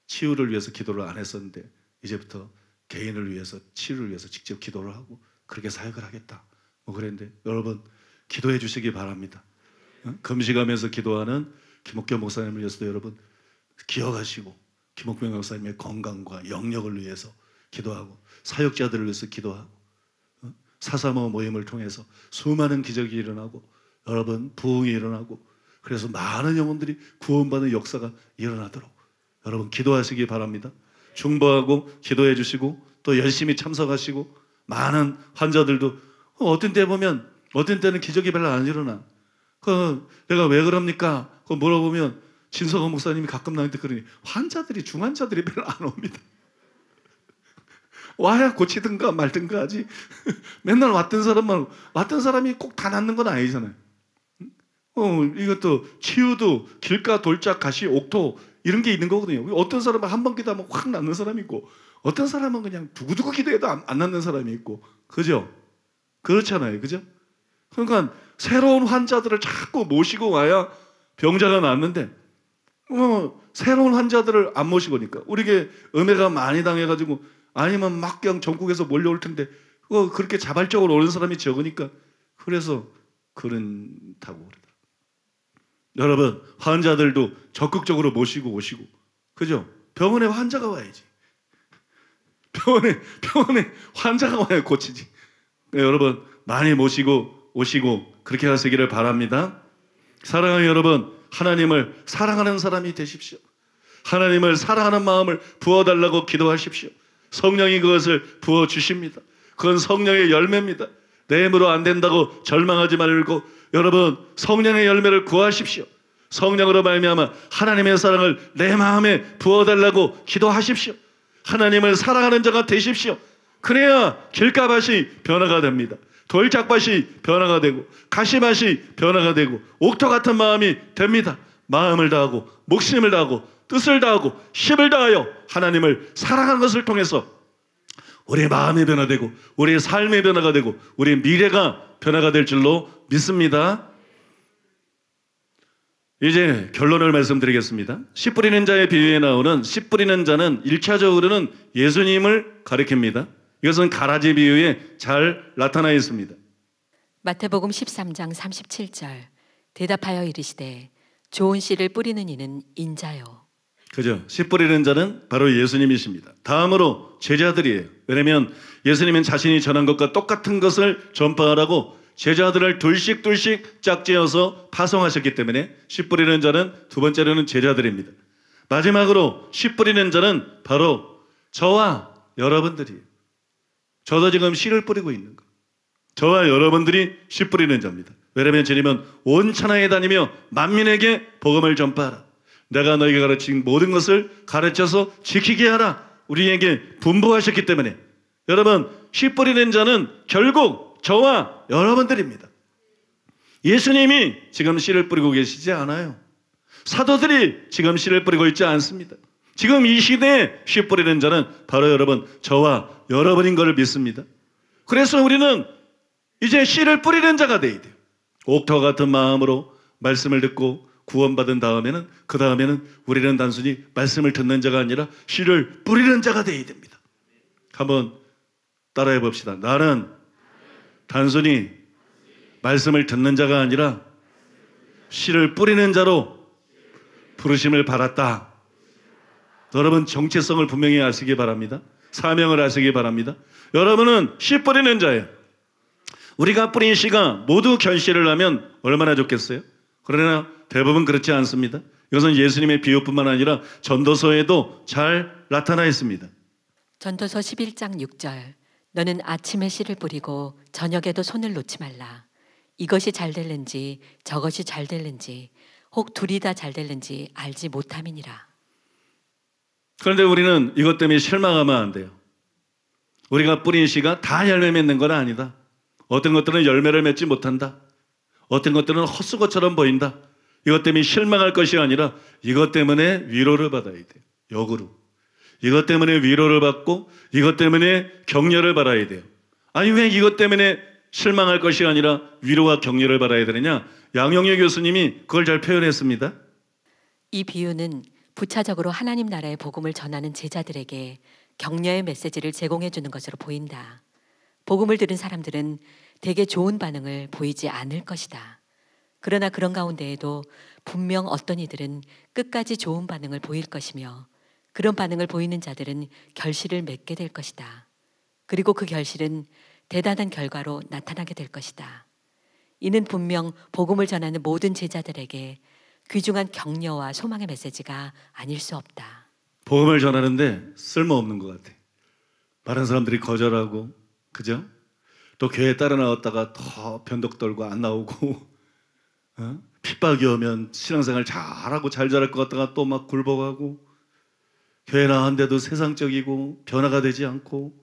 Speaker 2: 치유를 위해서 기도를 안 했었는데 이제부터 개인을 위해서 치유를 위해서 직접 기도를 하고 그렇게 사역을 하겠다. 뭐 그랬는데 여러분 기도해 주시기 바랍니다. 금식하면서 기도하는 김옥경 목사님을 위해서도 여러분 기억하시고 김옥경 목사님의 건강과 영역을 위해서 기도하고 사역자들을 위해서 기도하고 435 모임을 통해서 수많은 기적이 일어나고 여러분 부흥이 일어나고 그래서 많은 영혼들이 구원받는 역사가 일어나도록 여러분 기도하시기 바랍니다. 중보하고 기도해 주시고 또 열심히 참석하시고 많은 환자들도 어떤 때 보면 어떤 때는 기적이 별로 안 일어나. 내가 왜 그럽니까? 그거 물어보면 진성호 목사님이 가끔 나한테 그러니 환자들이 중환자들이 별로 안 옵니다. 와야 고치든가 말든가 하지. 맨날 왔던 사람이 꼭 다 낫는 건 아니잖아요. 이것도 치유도 길가 돌짝 가시 옥토 이런 게 있는 거거든요. 어떤 사람은 한 번 기도하면 확 낫는 사람이 있고 어떤 사람은 그냥 두고두고 기도해도 안 낫는 사람이 있고 그죠? 그렇잖아요. 그죠? 그러니까 새로운 환자들을 자꾸 모시고 와야 병자가 낫는데 새로운 환자들을 안 모시고 오니까 우리게 음해가 많이 당해가지고 아니면 막 그냥 전국에서 몰려올 텐데 그렇게 자발적으로 오는 사람이 적으니까 그래서 그런다고 그러더라고요. 여러분 환자들도 적극적으로 모시고 오시고 그죠? 병원에 환자가 와야지. 병원에 환자가 와야 고치지. 네, 여러분 많이 모시고 오시고 그렇게 하시기를 바랍니다. 사랑하는 여러분 하나님을 사랑하는 사람이 되십시오. 하나님을 사랑하는 마음을 부어달라고 기도하십시오. 성령이 그것을 부어주십니다. 그건 성령의 열매입니다. 내 힘으로 안 된다고 절망하지 말고 여러분 성령의 열매를 구하십시오. 성령으로 말미암아 하나님의 사랑을 내 마음에 부어달라고 기도하십시오. 하나님을 사랑하는 자가 되십시오. 그래야 길가밭이 변화가 됩니다. 돌짝밭이 변화가 되고 가시밭이 변화가 되고 옥토 같은 마음이 됩니다. 마음을 다하고 목숨을 다하고 뜻을 다하고 힘을 다하여 하나님을 사랑하는 것을 통해서 우리의 마음이 변화되고 우리의 삶의 변화가 되고 우리의 미래가 변화가 될 줄로 믿습니다. 이제 결론을 말씀드리겠습니다. 씨 뿌리는 자의 비유에 나오는 씨 뿌리는 자는 1차적으로는 예수님을 가리킵니다. 이것은 가라지 비유에 잘 나타나 있습니다.
Speaker 3: 마태복음 13장 37절 대답하여 이르시되 좋은 씨를 뿌리는 이는 인자요.
Speaker 2: 그죠? 씨 뿌리는 자는 바로 예수님이십니다. 다음으로 제자들이에요. 왜냐하면 예수님은 자신이 전한 것과 똑같은 것을 전파하라고 제자들을 둘씩 짝지어서 파송하셨기 때문에 씨 뿌리는 자는 두 번째로는 제자들입니다. 마지막으로 씨 뿌리는 자는 바로 저와 여러분들이에요. 저도 지금 씨를 뿌리고 있는 거. 저와 여러분들이 씨 뿌리는 자입니다. 왜냐하면 주님은 온 천하에 다니며 만민에게 복음을 전파하라. 내가 너에게 가르친 모든 것을 가르쳐서 지키게 하라. 우리에게 분부하셨기 때문에 여러분 씨 뿌리는 자는 결국 저와 여러분들입니다. 예수님이 지금 씨를 뿌리고 계시지 않아요. 사도들이 지금 씨를 뿌리고 있지 않습니다. 지금 이 시대에 씨 뿌리는 자는 바로 여러분 저와 여러분인 것을 믿습니다. 그래서 우리는 이제 씨를 뿌리는 자가 되어야 돼요. 옥토 같은 마음으로 말씀을 듣고 구원받은 다음에는 그 다음에는 우리는 단순히 말씀을 듣는 자가 아니라 씨를 뿌리는 자가 되어야 됩니다. 한번 따라해 봅시다. 나는 단순히 말씀을 듣는 자가 아니라 씨를 뿌리는 자로 부르심을 받았다. 여러분 정체성을 분명히 아시기 바랍니다. 사명을 아시기 바랍니다. 여러분은 씨 뿌리는 자예요. 우리가 뿌린 씨가 모두 결실을 하면 얼마나 좋겠어요? 그러나 대부분 그렇지 않습니다. 이것은 예수님의 비유뿐만 아니라 전도서에도 잘 나타나 있습니다.
Speaker 3: 전도서 11장 6절. 너는 아침에 씨를 뿌리고 저녁에도 손을 놓지 말라. 이것이 잘 될는지 저것이 잘 될는지 혹 둘이 다 잘 될는지 알지 못함이니라.
Speaker 2: 그런데 우리는 이것 때문에 실망하면 안 돼요. 우리가 뿌린 씨가 다 열매 맺는 건 아니다. 어떤 것들은 열매를 맺지 못한다. 어떤 것들은 헛수고처럼 보인다. 이것 때문에 실망할 것이 아니라 이것 때문에 위로를 받아야 돼요. 역으로. 이것 때문에 위로를 받고 이것 때문에 격려를 받아야 돼요. 아니 왜 이것 때문에 실망할 것이 아니라 위로와 격려를 받아야 되느냐? 양영애 교수님이 그걸 잘 표현했습니다.
Speaker 3: 이 비유는 부차적으로 하나님 나라의 복음을 전하는 제자들에게 격려의 메시지를 제공해 주는 것으로 보인다. 복음을 들은 사람들은 되게 좋은 반응을 보이지 않을 것이다. 그러나 그런 가운데에도 분명 어떤 이들은 끝까지 좋은 반응을 보일 것이며 그런 반응을 보이는 자들은 결실을 맺게 될 것이다. 그리고 그 결실은 대단한 결과로 나타나게 될 것이다. 이는 분명 복음을 전하는 모든 제자들에게 귀중한 격려와 소망의 메시지가 아닐 수 없다.
Speaker 2: 복음을 전하는데 쓸모없는 것 같아. 많은 사람들이 거절하고, 그죠? 또 교회에 따라 나왔다가 더 변덕 떨고 안 나오고, 핍박이 오면 신앙생활 잘하고 잘 자랄 것 같다가 또 막 굴복하고, 교회 나왔는데도 세상적이고 변화가 되지 않고,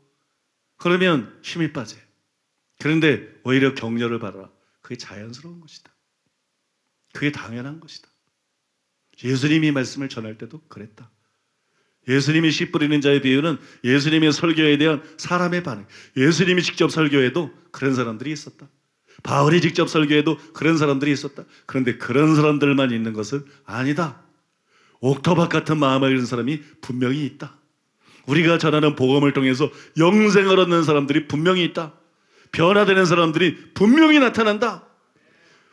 Speaker 2: 그러면 힘이 빠져요. 그런데 오히려 격려를 받아라. 그게 자연스러운 것이다. 그게 당연한 것이다. 예수님이 말씀을 전할 때도 그랬다. 예수님이 씨 뿌리는 자의 비유는 예수님의 설교에 대한 사람의 반응. 예수님이 직접 설교해도 그런 사람들이 있었다. 바울이 직접 설교해도 그런 사람들이 있었다. 그런데 그런 사람들만 있는 것은 아니다. 옥토박 같은 마음을 가진 사람이 분명히 있다. 우리가 전하는 복음을 통해서 영생을 얻는 사람들이 분명히 있다. 변화되는 사람들이 분명히 나타난다.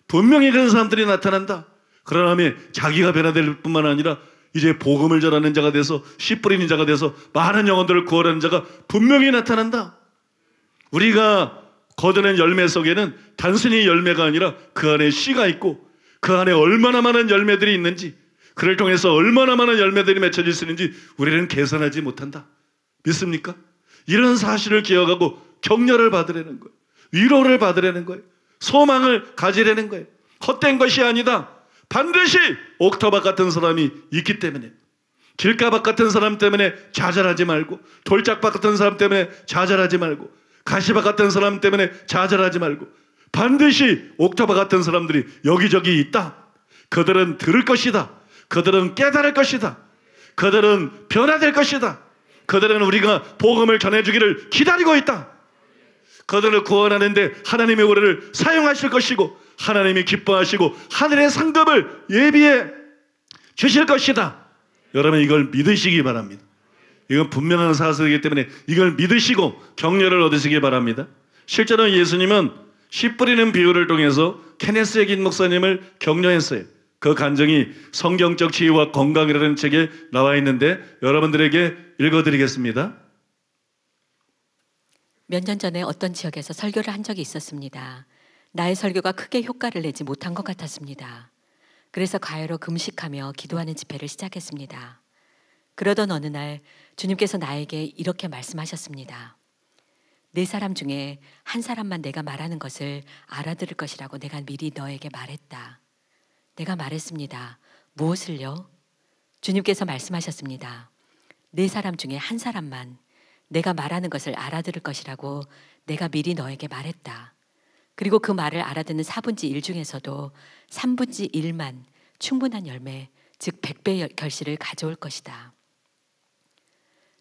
Speaker 2: 분명히 그런 사람들이 나타난다. 그러나 자기가 변화될 뿐만 아니라 이제 복음을 전하는 자가 돼서 씨 뿌리는 자가 돼서 많은 영혼들을 구원하는 자가 분명히 나타난다. 우리가 거두는 열매 속에는 단순히 열매가 아니라 그 안에 씨가 있고 그 안에 얼마나 많은 열매들이 있는지, 그를 통해서 얼마나 많은 열매들이 맺혀질 수 있는지 우리는 계산하지 못한다. 믿습니까? 이런 사실을 기억하고 격려를 받으려는 거예요. 위로를 받으려는 거예요. 소망을 가지려는 거예요. 헛된 것이 아니다. 반드시 옥토박 같은 사람이 있기 때문에, 길가박 같은 사람 때문에 좌절하지 말고, 돌짝박 같은 사람 때문에 좌절하지 말고, 가시박 같은 사람 때문에 좌절하지 말고, 반드시 옥토박 같은 사람들이 여기저기 있다. 그들은 들을 것이다. 그들은 깨달을 것이다. 그들은 변화될 것이다. 그들은 우리가 복음을 전해주기를 기다리고 있다. 그들을 구원하는데 하나님의 우리를 사용하실 것이고 하나님이 기뻐하시고 하늘의 상급을 예비해 주실 것이다. 여러분 이걸 믿으시기 바랍니다. 이건 분명한 사실이기 때문에 이걸 믿으시고 격려를 얻으시기 바랍니다. 실제로 예수님은 씨 뿌리는 비유를 통해서 케네스 에긴 목사님을 격려했어요. 그 간증이 성경적 치유와 건강이라는 책에 나와 있는데 여러분들에게 읽어드리겠습니다.
Speaker 3: 몇 년 전에 어떤 지역에서 설교를 한 적이 있었습니다. 나의 설교가 크게 효과를 내지 못한 것 같았습니다. 그래서 가요로 금식하며 기도하는 집회를 시작했습니다. 그러던 어느 날 주님께서 나에게 이렇게 말씀하셨습니다. 네 사람 중에 한 사람만 내가 말하는 것을 알아들을 것이라고 내가 미리 너에게 말했다. 내가 말했습니다. 무엇을요? 주님께서 말씀하셨습니다. 네 사람 중에 한 사람만 내가 말하는 것을 알아들을 것이라고 내가 미리 너에게 말했다. 그리고 그 말을 알아듣는 4분의 1 중에서도 3분의 1만 충분한 열매, 즉 100배 결실을 가져올 것이다.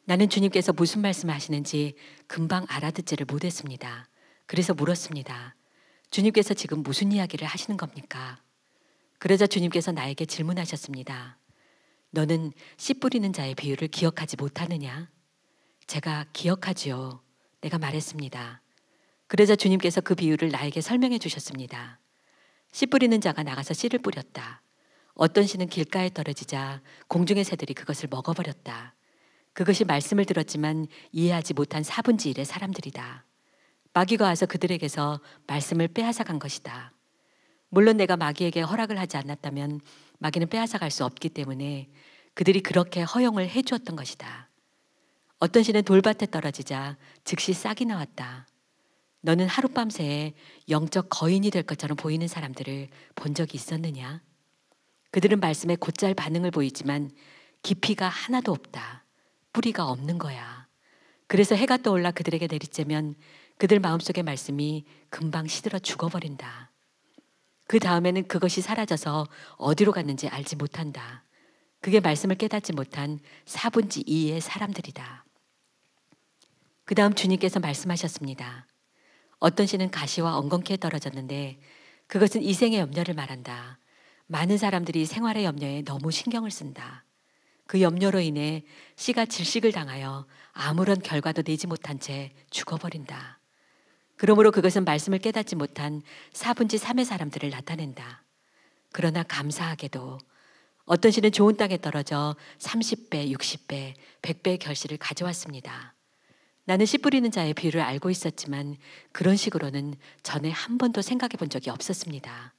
Speaker 3: 나는 주님께서 무슨 말씀을 하시는지 금방 알아듣지를 못했습니다. 그래서 물었습니다. 주님께서 지금 무슨 이야기를 하시는 겁니까? 그러자 주님께서 나에게 질문하셨습니다. 너는 씨 뿌리는 자의 비유를 기억하지 못하느냐? 제가 기억하지요. 내가 말했습니다. 그러자 주님께서 그 비유를 나에게 설명해 주셨습니다. 씨 뿌리는 자가 나가서 씨를 뿌렸다. 어떤 씨는 길가에 떨어지자 공중의 새들이 그것을 먹어버렸다. 그것이 말씀을 들었지만 이해하지 못한 1/4 1의 사람들이다. 마귀가 와서 그들에게서 말씀을 빼앗아간 것이다. 물론 내가 마귀에게 허락을 하지 않았다면 마귀는 빼앗아갈 수 없기 때문에 그들이 그렇게 허용을 해주었던 것이다. 어떤 씨는 돌밭에 떨어지자 즉시 싹이 나왔다. 너는 하룻밤새에 영적 거인이 될 것처럼 보이는 사람들을 본 적이 있었느냐? 그들은 말씀에 곧잘 반응을 보이지만 깊이가 하나도 없다. 뿌리가 없는 거야. 그래서 해가 떠올라 그들에게 내리쬐면 그들 마음속의 말씀이 금방 시들어 죽어버린다. 그 다음에는 그것이 사라져서 어디로 갔는지 알지 못한다. 그게 말씀을 깨닫지 못한 1/4 2의 사람들이다. 그 다음 주님께서 말씀하셨습니다. 어떤 씨는 가시와 엉겅퀴에 떨어졌는데 그것은 이생의 염려를 말한다. 많은 사람들이 생활의 염려에 너무 신경을 쓴다. 그 염려로 인해 씨가 질식을 당하여 아무런 결과도 내지 못한 채 죽어버린다. 그러므로 그것은 말씀을 깨닫지 못한 4분의 3의 사람들을 나타낸다. 그러나 감사하게도 어떤 씨는 좋은 땅에 떨어져 30배, 60배, 100배의 결실을 가져왔습니다. 나는 씨 뿌리는 자의 비유를 알고 있었지만 그런 식으로는 전에 한 번도 생각해 본 적이 없었습니다.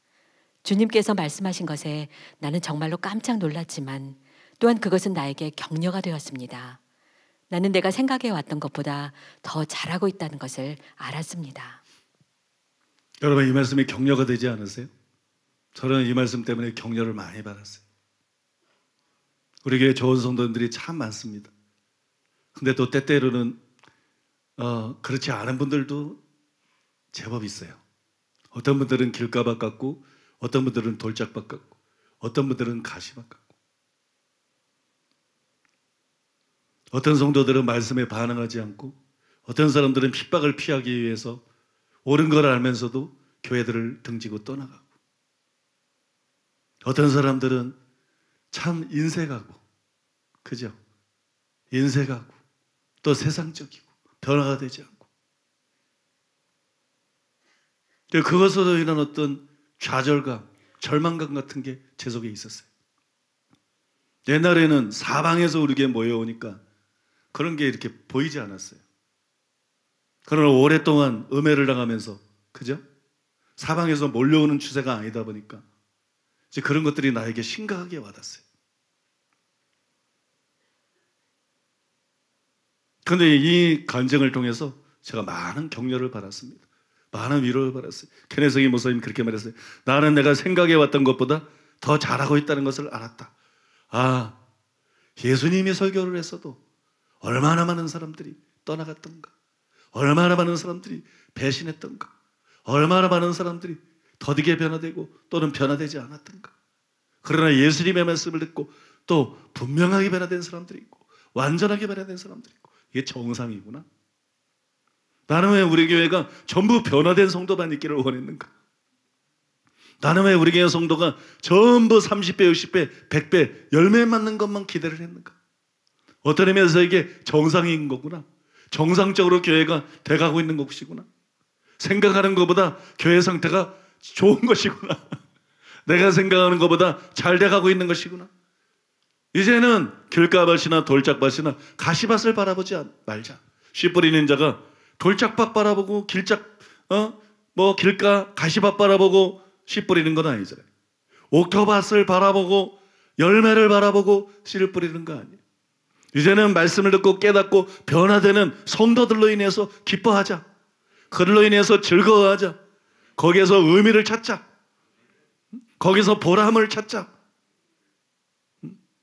Speaker 3: 주님께서 말씀하신 것에 나는 정말로 깜짝 놀랐지만 또한 그것은 나에게 격려가 되었습니다. 나는 내가 생각해 왔던 것보다 더 잘하고 있다는 것을 알았습니다.
Speaker 2: 여러분, 이 말씀이 격려가 되지 않으세요? 저는 이 말씀 때문에 격려를 많이 받았어요. 우리 교회 좋은 성도님들이 참 많습니다. 근데 또 때때로는 그렇지 않은 분들도 제법 있어요. 어떤 분들은 길가밭 같고 어떤 분들은 돌짝밭 같고 어떤 분들은 가시밭 같고 어떤 성도들은 말씀에 반응하지 않고 어떤 사람들은 핍박을 피하기 위해서 옳은 걸 알면서도 교회들을 등지고 떠나가고 어떤 사람들은 참 인색하고 그죠? 인색하고 또 세상적이고 변화가 되지 않고 그것으로 인한 어떤 좌절감, 절망감 같은 게 제 속에 있었어요. 옛날에는 사방에서 우리에게 모여오니까 그런 게 이렇게 보이지 않았어요. 그러나 오랫동안 음해를 당하면서 그죠? 사방에서 몰려오는 추세가 아니다 보니까 이제 그런 것들이 나에게 심각하게 와닿았어요. 그런데 이 간증을 통해서 제가 많은 격려를 받았습니다. 많은 위로를 받았어요. ken혜성이 목사님 그렇게 말했어요. 나는 내가 생각해 왔던 것보다 더 잘하고 있다는 것을 알았다. 아, 예수님이 설교를 했어도 얼마나 많은 사람들이 떠나갔던가, 얼마나 많은 사람들이 배신했던가, 얼마나 많은 사람들이 더디게 변화되고 또는 변화되지 않았던가. 그러나 예수님의 말씀을 듣고 또 분명하게 변화된 사람들이 있고 완전하게 변화된 사람들이 있고 이게 정상이구나. 나는 왜 우리 교회가 전부 변화된 성도만 있기를 원했는가? 나는 왜 우리 교회 성도가 전부 30배, 60배, 100배 열매 맞는 것만 기대를 했는가? 어떤 의미에서 이게 정상인 거구나. 정상적으로 교회가 돼가고 있는 것이구나. 생각하는 것보다 교회 상태가 좋은 것이구나. 내가 생각하는 것보다 잘 돼가고 있는 것이구나. 이제는 길가밭이나 돌짝밭이나 가시밭을 바라보지 말자. 씨 뿌리는 자가 돌짝밭 바라보고 길가 가시밭 바라보고 씨 뿌리는 건 아니잖아요. 옥토밭을 바라보고 열매를 바라보고 씨를 뿌리는 거 아니에요. 이제는 말씀을 듣고 깨닫고 변화되는 성도들로 인해서 기뻐하자. 그들로 인해서 즐거워하자. 거기에서 의미를 찾자. 거기서 보람을 찾자.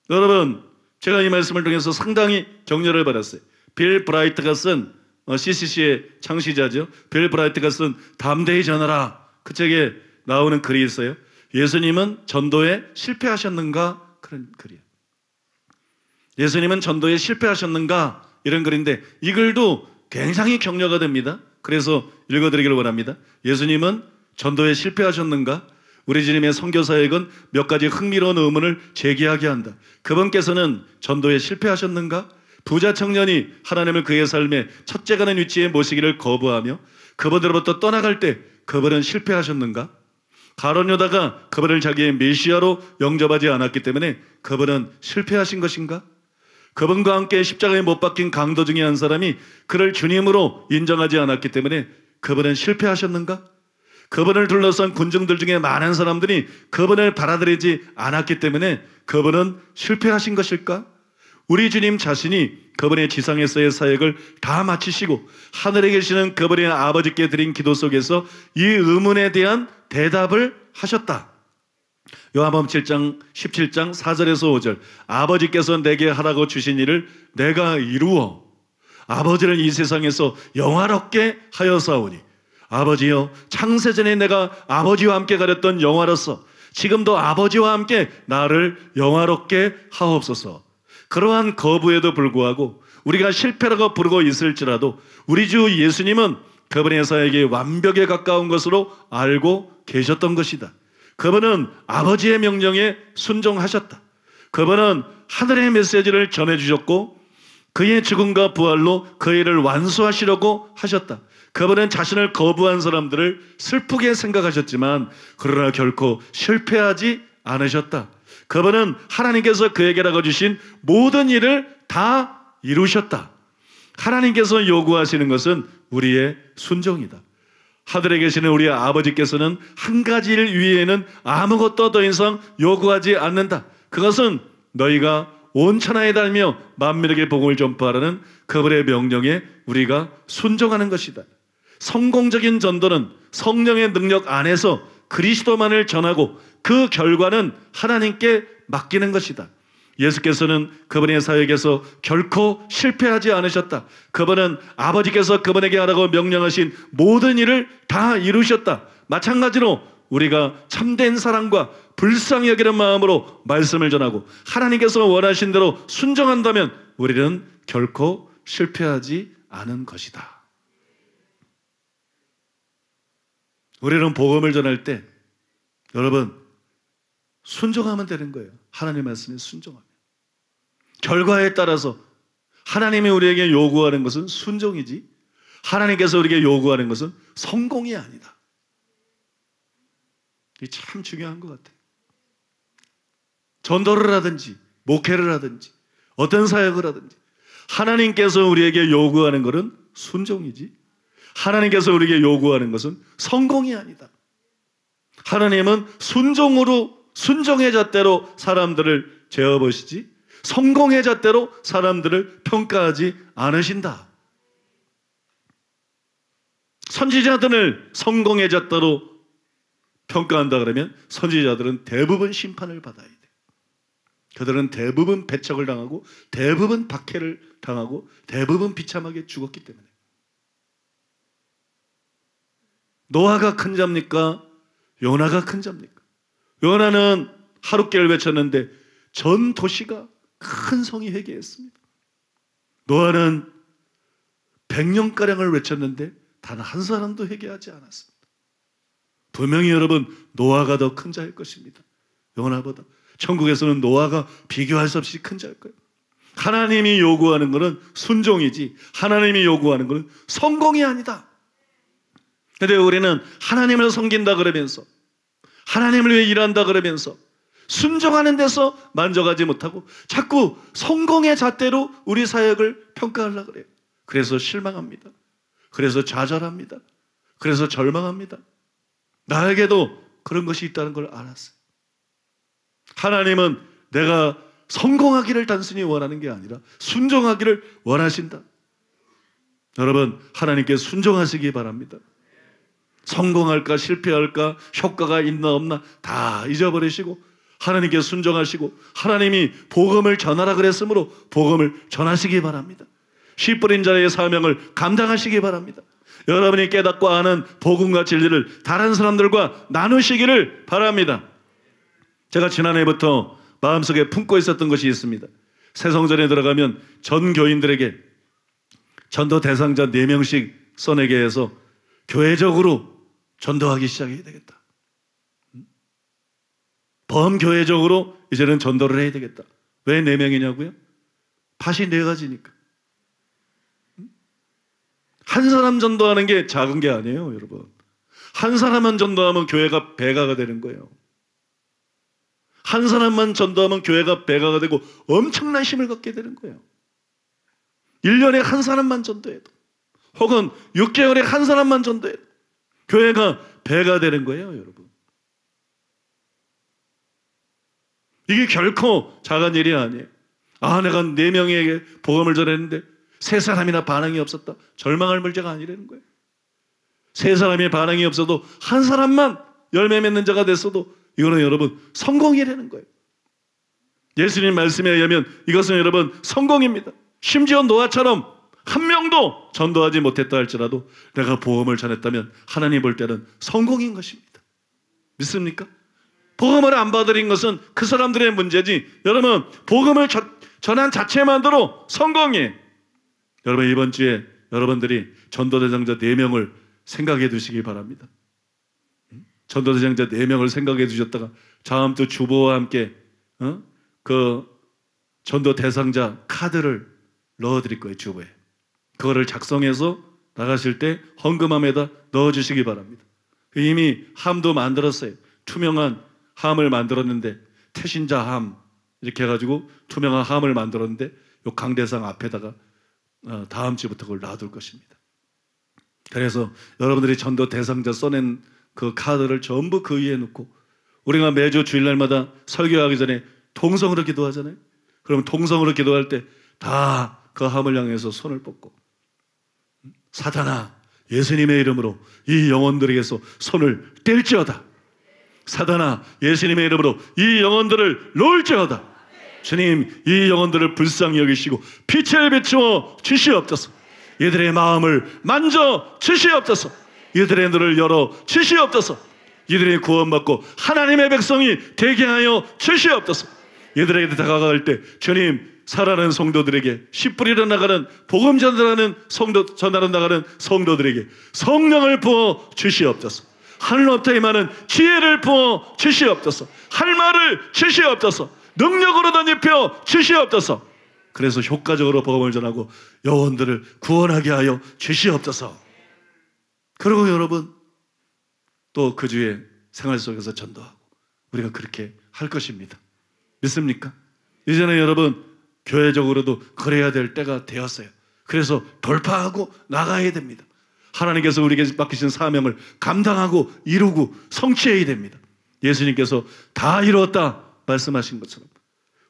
Speaker 2: 여러분, 제가 이 말씀을 통해서 상당히 격려를 받았어요. 빌 브라이트가 쓴 CCC의 창시자죠. 빌 브라이트가 쓴 담대히 전하라. 그 책에 나오는 글이 있어요. 예수님은 전도에 실패하셨는가? 그런 글이에요. 예수님은 전도에 실패하셨는가? 이런 글인데 이 글도 굉장히 격려가 됩니다. 그래서 읽어드리기를 원합니다. 예수님은 전도에 실패하셨는가? 우리 주님의 선교사역은 몇 가지 흥미로운 의문을 제기하게 한다. 그분께서는 전도에 실패하셨는가? 부자 청년이 하나님을 그의 삶의 첫째 가는 위치에 모시기를 거부하며 그분으로부터 떠나갈 때 그분은 실패하셨는가? 가룟 유다가 그분을 자기의 메시아로 영접하지 않았기 때문에 그분은 실패하신 것인가? 그분과 함께 십자가에 못 박힌 강도 중에 한 사람이 그를 주님으로 인정하지 않았기 때문에 그분은 실패하셨는가? 그분을 둘러싼 군중들 중에 많은 사람들이 그분을 받아들이지 않았기 때문에 그분은 실패하신 것일까? 우리 주님 자신이 그분의 지상에서의 사역을 다 마치시고 하늘에 계시는 그분의 아버지께 드린 기도 속에서 이 의문에 대한 대답을 하셨다. 요한복음 7장 17장 4절에서 5절, 아버지께서 내게 하라고 주신 일을 내가 이루어 아버지를 이 세상에서 영화롭게 하여사오니, 아버지여, 창세전에 내가 아버지와 함께 가렸던 영화로서 지금도 아버지와 함께 나를 영화롭게 하옵소서. 그러한 거부에도 불구하고 우리가 실패라고 부르고 있을지라도 우리 주 예수님은 그분의 사역이 완벽에 가까운 것으로 알고 계셨던 것이다. 그분은 아버지의 명령에 순종하셨다. 그분은 하늘의 메시지를 전해주셨고 그의 죽음과 부활로 그 일을 완수하시려고 하셨다. 그분은 자신을 거부한 사람들을 슬프게 생각하셨지만 그러나 결코 실패하지 않으셨다. 그분은 하나님께서 그에게라고 주신 모든 일을 다 이루셨다. 하나님께서 요구하시는 것은 우리의 순종이다. 하늘에 계시는 우리 아버지께서는 한 가지 일 위에는 아무것도 더 이상 요구하지 않는다. 그것은 너희가 온 천하에 다니며 만민에게 복음을 전파하라는 그분의 명령에 우리가 순종하는 것이다. 성공적인 전도는 성령의 능력 안에서 그리스도만을 전하고 그 결과는 하나님께 맡기는 것이다. 예수께서는 그분의 사역에서 결코 실패하지 않으셨다. 그분은 아버지께서 그분에게 하라고 명령하신 모든 일을 다 이루셨다. 마찬가지로 우리가 참된 사랑과 불쌍히 여기는 마음으로 말씀을 전하고 하나님께서 원하신 대로 순종한다면 우리는 결코 실패하지 않은 것이다. 우리는 복음을 전할 때 여러분 순종하면 되는 거예요. 하나님의 말씀에 순종하면. 결과에 따라서 하나님이 우리에게 요구하는 것은 순종이지 하나님께서 우리에게 요구하는 것은 성공이 아니다. 이게 참 중요한 것 같아요. 전도를 하든지 목회를 하든지 어떤 사역을 하든지 하나님께서 우리에게 요구하는 것은 순종이지 하나님께서 우리에게 요구하는 것은 성공이 아니다. 하나님은 순종의 잣대로 사람들을 재어보시지 성공의 잣대로 사람들을 평가하지 않으신다. 선지자들을 성공의 잣대로 평가한다 그러면 선지자들은 대부분 심판을 받아야 돼. 그들은 대부분 배척을 당하고 대부분 박해를 당하고 대부분 비참하게 죽었기 때문에. 노아가 큰 자입니까? 요나가 큰 자입니까? 요나는 하룻길을 외쳤는데 전 도시가 큰 성이 회개했습니다. 노아는 100년가량을 외쳤는데 단 한 사람도 회개하지 않았습니다. 분명히 여러분 노아가 더 큰 자일 것입니다. 요나보다. 천국에서는 노아가 비교할 수 없이 큰 자일 거예요. 하나님이 요구하는 것은 순종이지 하나님이 요구하는 것은 성공이 아니다. 그런데 우리는 하나님을 섬긴다 그러면서 하나님을 위해 일한다 그러면서 순종하는 데서 만족하지 못하고 자꾸 성공의 잣대로 우리 사역을 평가하려고 그래요. 그래서 실망합니다. 그래서 좌절합니다. 그래서 절망합니다. 나에게도 그런 것이 있다는 걸 알았어요. 하나님은 내가 성공하기를 단순히 원하는 게 아니라 순종하기를 원하신다. 여러분 하나님께 순종하시기 바랍니다. 성공할까 실패할까 효과가 있나 없나 다 잊어버리시고 하나님께 순종하시고 하나님이 복음을 전하라 그랬으므로 복음을 전하시기 바랍니다. 씨 뿌린 자의 사명을 감당하시기 바랍니다. 여러분이 깨닫고 아는 복음과 진리를 다른 사람들과 나누시기를 바랍니다. 제가 지난해부터 마음속에 품고 있었던 것이 있습니다. 새성전에 들어가면 전 교인들에게 전도 대상자 4명씩 써내게 해서 교회적으로 전도하기 시작해야 되겠다. 범교회적으로 이제는 전도를 해야 되겠다. 왜 4명이냐고요? 밭이 4가지니까. 한 사람 전도하는 게 작은 게 아니에요, 여러분. 한 사람만 전도하면 교회가 배가가 되는 거예요. 한 사람만 전도하면 교회가 배가가 되고 엄청난 힘을 갖게 되는 거예요. 1년에 한 사람만 전도해도, 혹은 6개월에 한 사람만 전도해도 교회가 배가 되는 거예요, 여러분. 이게 결코 작은 일이 아니에요. 내가 4명에게 복음을 전했는데 3사람이나 반응이 없었다. 절망할 문제가 아니라는 거예요. 3사람의 반응이 없어도 한 사람만 열매 맺는 자가 됐어도 이거는 여러분 성공이라는 거예요. 예수님 말씀에 의하면 이것은 여러분 성공입니다. 심지어 노아처럼 한 명도 전도하지 못했다 할지라도 내가 복음을 전했다면 하나님 볼 때는 성공인 것입니다. 믿습니까? 복음을 안 받아들인 것은 그 사람들의 문제지, 여러분 복음을 전한 자체만으로 성공이에요. 여러분 이번 주에 여러분들이 전도대상자 4명을 생각해 두시기 바랍니다. 전도대상자 4명을 생각해 두셨다가 다음 주 주보와 함께 그 전도대상자 카드를 넣어드릴 거예요. 주보에 그거를 작성해서 나가실 때 헌금함에다 넣어주시기 바랍니다. 이미 함도 만들었어요. 투명한 함을 만들었는데, 태신자 함 이렇게 해가지고 투명한 함을 만들었는데 요 강대상 앞에다가 다음 주부터 그걸 놔둘 것입니다. 그래서 여러분들이 전도 대상자 써낸 그 카드를 전부 그 위에 놓고, 우리가 매주 주일날마다 설교하기 전에 동성으로 기도하잖아요. 그럼 동성으로 기도할 때 다 그 함을 향해서 손을 뻗고, 사단아 예수님의 이름으로 이 영혼들에게서 손을 뗄지어다. 사단아 예수님의 이름으로 이 영혼들을 놓을지어다. 주님 이 영혼들을 불쌍히 여기시고 빛을 비추어 주시옵소서. 이들의 마음을 만져 주시옵소서. 이들의 눈을 열어 주시옵소서. 이들이 구원받고 하나님의 백성이 되게 하여 주시옵소서. 이들에게 다가갈 때 주님 살아가는 성도들에게, 씨 뿌리러 나가는 복음 전하러 나가는 성도들에게 성령을 부어 주시옵소서. 하늘로부터 임하는 지혜를 부어 주시옵소서. 할 말을 주시옵소서. 능력으로 덧입혀 주시옵소서. 그래서 효과적으로 복음을 전하고 영혼들을 구원하게 하여 주시옵소서. 그리고 여러분 또 그 주의 생활 속에서 전도하고 우리가 그렇게 할 것입니다. 믿습니까? 이제는 여러분 교회적으로도 그래야 될 때가 되었어요. 그래서 돌파하고 나가야 됩니다. 하나님께서 우리에게 맡기신 사명을 감당하고 이루고 성취해야 됩니다. 예수님께서 다 이루었다 말씀하신 것처럼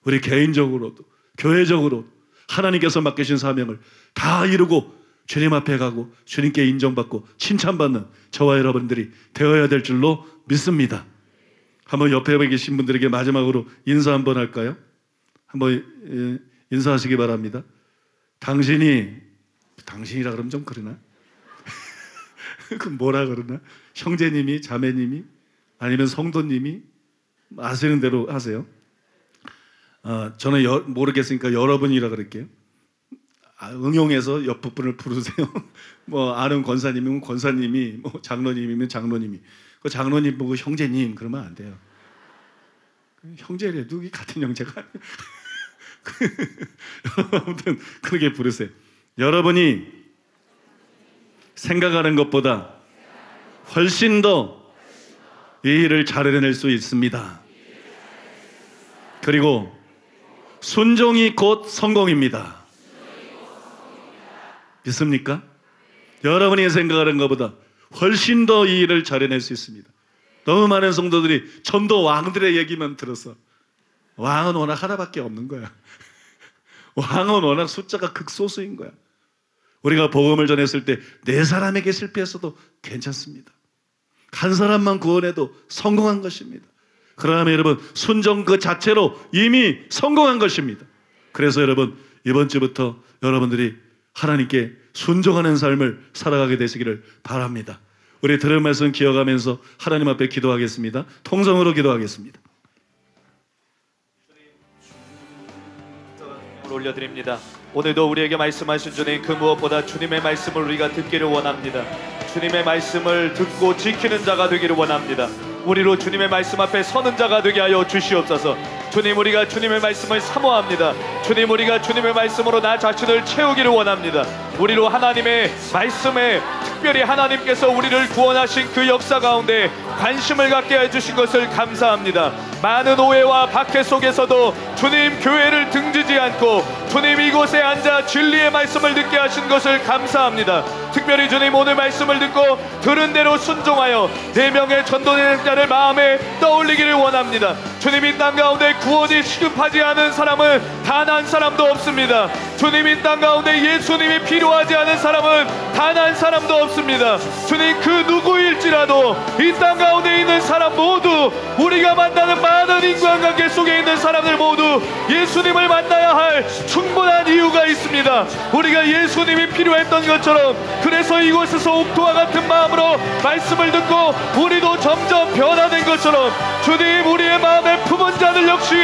Speaker 2: 우리 개인적으로도 교회적으로 하나님께서 맡기신 사명을 다 이루고 주님 앞에 가고 주님께 인정받고 칭찬받는 저와 여러분들이 되어야 될 줄로 믿습니다. 한번 옆에 계신 분들에게 마지막으로 인사 한번 할까요? 한번 인사하시기 바랍니다. 당신이라 그러면 좀 그러나? 그 뭐라 그러나? 형제님이, 자매님이, 아니면 성도님이 아시는 대로 하세요. 저는 모르겠으니까 여러분이라 그럴게요. 응용해서 옆 부분을 부르세요. 뭐 아는 권사님이면 권사님이, 뭐 장로님이면 장로님이. 그 장로님 보고 형제님 그러면 안 돼요. 형제래도 같은 형제가 아니에요. 아무튼 그렇게 부르세요. 여러분이 생각하는 것보다 훨씬 더 이 일을 잘 해낼 수 있습니다. 그리고 순종이 곧 성공입니다. 믿습니까? 여러분이 생각하는 것보다 훨씬 더 이 일을 잘 해낼 수 있습니다. 너무 많은 성도들이 전도 왕들의 얘기만 들어서, 왕은 워낙 하나밖에 없는 거야. 왕은 워낙 숫자가 극소수인 거야. 우리가 복음을 전했을 때 4사람에게 실패했어도 괜찮습니다. 한 사람만 구원해도 성공한 것입니다. 그러면 여러분 순종 그 자체로 이미 성공한 것입니다. 그래서 여러분 이번 주부터 여러분들이 하나님께 순종하는 삶을 살아가게 되시기를 바랍니다. 우리 들은 말씀 기억하면서 하나님 앞에 기도하겠습니다. 통성으로 기도하겠습니다.
Speaker 1: 올려드립니다. 오늘도 우리에게 말씀하신 주님, 그 무엇보다 주님의 말씀을 우리가 듣기를 원합니다. 주님의 말씀을 듣고 지키는 자가 되기를 원합니다. 우리로 주님의 말씀 앞에 서는 자가 되게 하여 주시옵소서. 주님, 우리가 주님의 말씀을 사모합니다. 주님, 우리가 주님의 말씀으로 나 자신을 채우기를 원합니다. 우리로 하나님의 말씀에 특별히 하나님께서 우리를 구원하신 그 역사 가운데 관심을 갖게 해주신 것을 감사합니다. 많은 오해와 박해 속에서도 주님 교회를 등지지 않고 주님 이곳에 앉아 진리의 말씀을 듣게 하신 것을 감사합니다. 특별히 주님 오늘 말씀을 듣고 들은 대로 순종하여 4명의 전도자를 마음에 떠올리기를 원합니다. 주님 이 땅 가운데 구원이 시급하지 않은 사람은 단 한 사람도 없습니다. 주님 이 땅 가운데 예수님이 필요하지 않은 사람은 단 한 사람도 없습니다. 주님 그 누구일지라도 이 땅 가운데 있는 사람 모두, 우리가 만나는 많은 인간관계 속에 있는 사람들 모두 예수님을 만나야 할 충분한 이유가 있습니다. 우리가 예수님이 필요했던 것처럼, 그래서 이곳에서 옥토와 같은 마음으로 말씀을 듣고 우리도 점점 변화된 것처럼 주님 우리의 마음에 품은 자들 역시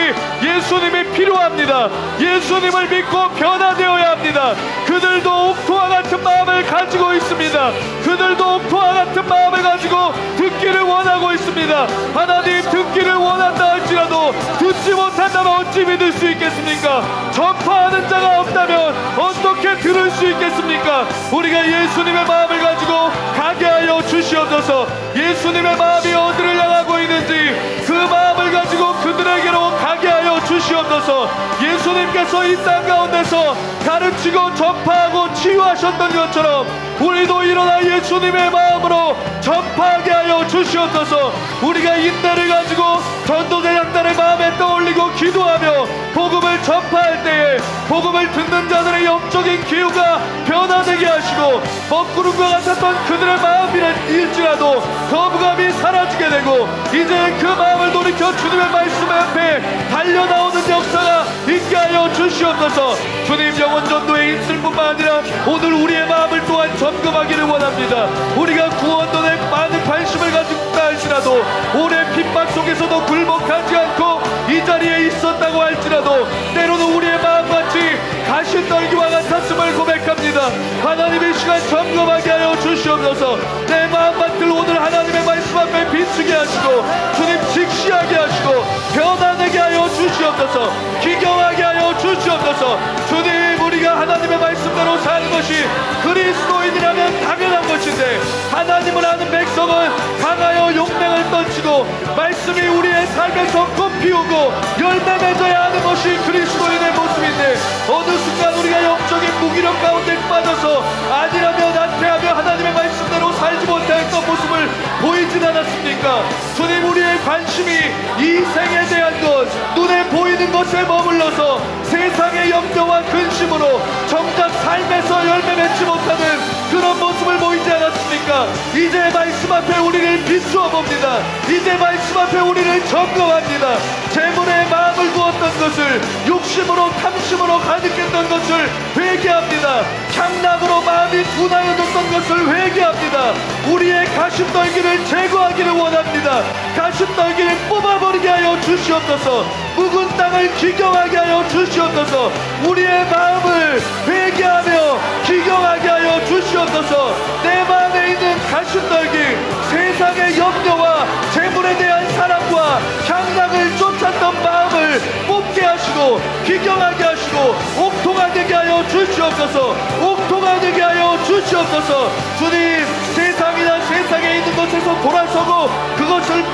Speaker 1: 예수님이 필요합니다. 예수님을 믿고 변화되어야 합니다. 그들도 옥토와 같은 마음을 가지고 있습니다. 그들도 옥토와 같은 마음을 가지고 듣기를 원하고 있습니다. 하나님, 듣기를 원한다 할지라도 듣지 못한다면 어찌 믿을 수 있겠습니까? 전파하는 자가 없다면 어떻게 들을 수 있겠습니까? 우리가 예수님의 마음을 가지고 가게 하여 주시옵소서. 예수님의 마음이 어디를 향하고 있는지 그 마음을 가지고 그들에게로 가게 하여 주시옵소서. 예수님께서 이 땅 가운데서 가르치고 전파하고 치유하셨던 것처럼 우리도 일어나 예수님의 마음으로 전파하게 하여 주시옵소서. 우리가 인내를 가지고 전도대장단을 마음에 떠올리고 기도하며 복음을 전파할 때에 복음을 듣는 자들의 영적인 기후가 변화되게 하시고, 먹구름과 같았던 그들의 마음일지라도 거부감이 사라지게 되고 이제 그 마음을 돌이켜 주님의 말씀 앞에 달려나오는 역사가 있게 하여 주시옵소서. 주님, 영혼전도에 있을 뿐만 아니라 오늘 우리의 마음을 또한 점검하기를 원합니다. 우리가 구원론에 많은 관심을 가지고 있다 할지라도 오랜 핍박 속에서도 굴복하지 않고 이 자리에 있었다고 할지라도 때로는 우리의 마음같이 가시떨기와 같았음을 고백합니다. 하나님의 시간 점검하게 하여 주시옵소서. 내 마음밭을 오늘 하나님의 말씀 앞에 비추게 하시고 주님 직시하게 하시고 변화되게 하여 주시옵소서. 기경하게 하여 주시옵소서. 주님, 우리가 하나님의 말씀대로 사는 것이 그리스도인이라면 당연한 것인데 하나님을 아는 백성은 강하여 용맹을 떨치고 말씀이 우리의 삶에서 꽃 피우고 열매 맺어야 하는 것이 그리스도인의 모습인데 어느 순간 우리가 영적인 무기력 가운데 빠져서 아니라면 나태하며 하나님의 말씀대로 살지 못했던 모습을 보이진 않았습니까? 주님, 우리의 관심이 이 생에 대한 것, 눈에 보이는 것에 머물러서 세상의 염려와 근심으로 정작 삶에서 열매 맺지 못하는 그런 모습을 보이지 않았습니까? 이제 말씀 앞에 우리를 비추어 봅니다. 이제 말씀 앞에 우리를 점검합니다. 재물에 마음을 두었던 것을, 욕심으로 탐심으로 가득했던 것을 회개합니다. 향락으로 마음이 둔하여졌던 것을 회개합니다. 우리의 가십떨기를 제거하기를 원합니다. 가십떨기를 뽑아버리게 하여 주시옵소서. 묵은 땅을 기경하게 하여 주시옵소서. 우리의 마음을 회개하며 기경하게 하여 주시옵소서. 내 마음에 있는 가십떨기, 세상의 염려와 재물에 대한 사랑과 향락을 쫓았던 마음을 뽑게 하시고 기경하게 하시고 옥토가 되게 하여 주시옵소서. 옥토가 되게 하여 주시옵소서. 주님, 세상이나 세상에 있는 것에서 돌아서고 그것을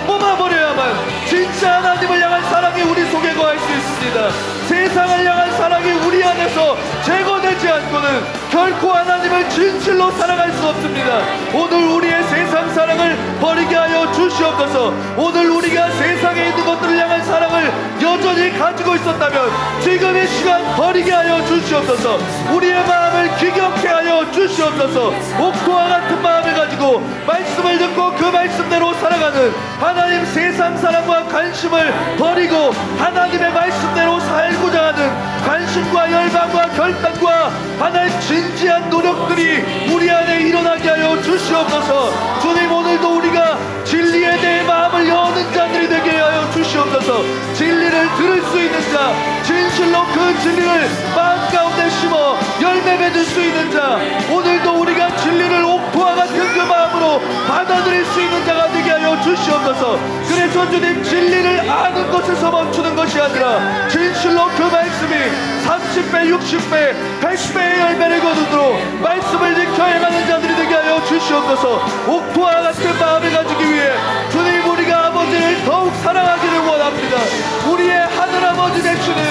Speaker 1: 뽑아버려야만 진짜 하나님을 향한 사랑이 우리 속에 거할 수 있습니다. 세상을 향한 사랑이 우리 안에서 제거되지 않고는 결코 하나님을 진실로 사랑할 수 없습니다. 오늘 우리의 세상 사랑을 버리게 하여 주시옵소서. 오늘 우리가 세상에 있는 것들을 향한 사랑을 여전히 가지고 있었다면 지금 이 시간 버리게 하여 주시옵소서. 우리의 마음을 기경케 하여 주시옵소서. 옥토와 같은 마음을 가지고 말씀을 듣고 그 말씀대로 살아가는 하나님, 세상 사랑과 관심을 버리고 하나님의 말씀대로 살고자 하는 관심과 열망과 결단과 하나님 진지한 노력들이 우리 안에 일어나게 하여 주시옵소서. 주님, 오늘도 우리가 진리에 대해 마음을 여는 자들이 되게 하여 주시옵소서. 진리를 들을 수 있는 자, 진실로 그 진리를 마음 가운데 심어 열매 맺을 수 있는 자, 오늘도 우리가 진리를 옥토와 같은 그 마음으로 받아들일 수 있는 자가 되게 하여 주시옵소서. 그래서 주님, 진리를 아는 것에서 멈추는 것이 아니라 진실로 그 말씀이 30배, 60배, 100배의 열매를 거두도록 말씀을 지켜 행하는 자들이 되게
Speaker 4: 주시옵소서. 옥토와 같은 마음을 가지기 위해 주님, 우리가 아버지를 더욱 사랑하기를 원합니다. 우리의 하늘아버지 되시는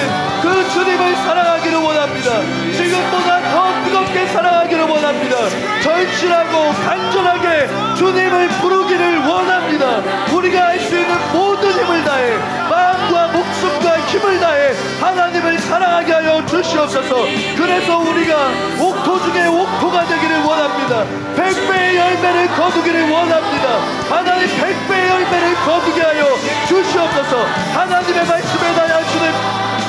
Speaker 4: 그 주님을 사랑하기를 원합니다. 지금보다 더 뜨겁게 사랑하기를 원합니다. 절실하고 간절하게 주님을 부르기를 원합니다. 우리가 할 수 있는 모든 힘을 다해, 마음과 목숨과 힘을 다해 하나님을 사랑하게 하여 주시옵소서. 그래서 우리가 옥토 중에 옥토가 되기를 원합니다. 100배의 열매를 거두기를 원합니다. 하나님 100배의 열매를 거두게 하여 주시옵소서. 하나님의 말씀에 대하여 주님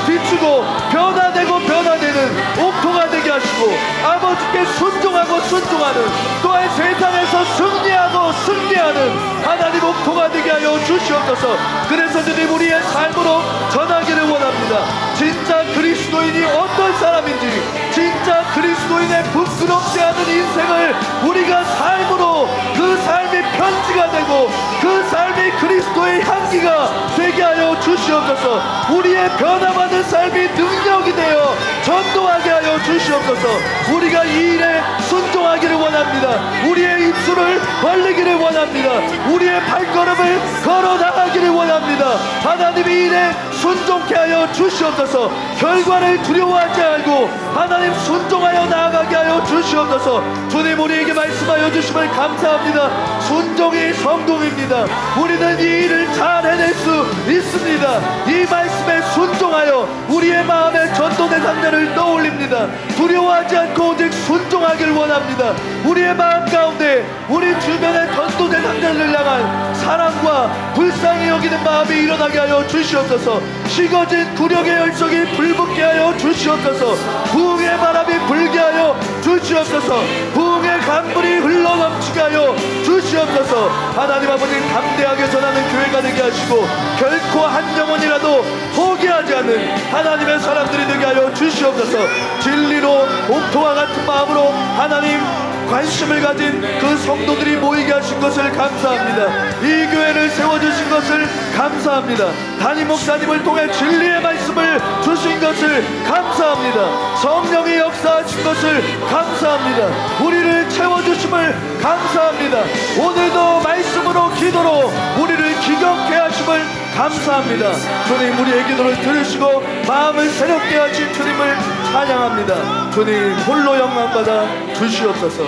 Speaker 4: 비추고 변화되고 변화되는 옥토가 되게 하시고, 아버지께 순종하고 순종하는, 또한 세상에서 승리하고 승리하는 하나님 옥토가 되게 하여 주시옵소서. 그래서 주님, 우리의 삶으로 전하기를 원합니다. 진짜 그리스도인이 어떤 사람인지, 진짜 그리스도인의 부끄럽지 않은 인생을 우리가 삶으로, 그 삶이 편지가 되고 그 삶이 그리스도의 향기가 되게 하여 주시옵소서. 우리의 변화받은 삶이 능력이 되어 전도하게 하여 주시옵소서. 우리가 이 일에 순종하기를 원합니다. 우리의 입술을 벌리기를 원합니다. 우리의 발걸음을 걸어 나가기를 원합니다. 하나님이 이 일에 순종케 하여 주시옵소서. 결과를 두려워하지 말고 하나님 순종하여 나아가게 하여 주시옵소서. 주님, 우리에게 말씀하여 주심을 감사합니다. 순종이 성공입니다. 우리는 이 일을 잘 해낼 수 있습니다. 이 말씀에 순종하여 우리의 마음에 전도 대상자를 떠올립니다. 두려워하지 않고 오직 순종하길 원합니다. 우리의 마음 가운데 우리 주변의 전도 대상자를 향한 사랑과 불쌍히 여기는 마음이 일어나게 하여 주시옵소서. 식어진 구력의 열정이 불붙게 하여 주시옵소서. 부흥의 바람이 불게 하여 주시옵소서. 부흥의 강물이 흘러넘치게 하여 주시옵소서. 하나님 아버지, 담대하게 전하는 교회가 되게 하시고 결코 한 영혼이라도 포기하지 않는 하나님의 사람들이 되게 하여 주시옵소서. 진리로 옥토와 같은 마음으로 하나님 관심을 가진 그 성도들이 모이게 하신 것을 감사합니다. 이 교회를 세워주신 것을 감사합니다. 담임 목사님을 통해 진리의 말씀을 주신 것을 감사합니다. 성령이 역사하신 것을 감사합니다. 우리를 채워주심을 감사합니다. 오늘도 말씀으로 기도로 우리를 기경케 하심을 감사합니다. 주님, 우리의 기도를 들으시고 마음을 새롭게 하신 주님을 찬양합니다. 주님, 홀로 영광받아 주시옵소서.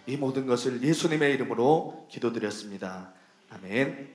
Speaker 4: 이 모든 것을 예수님의 이름으로 기도드렸습니다. 아멘.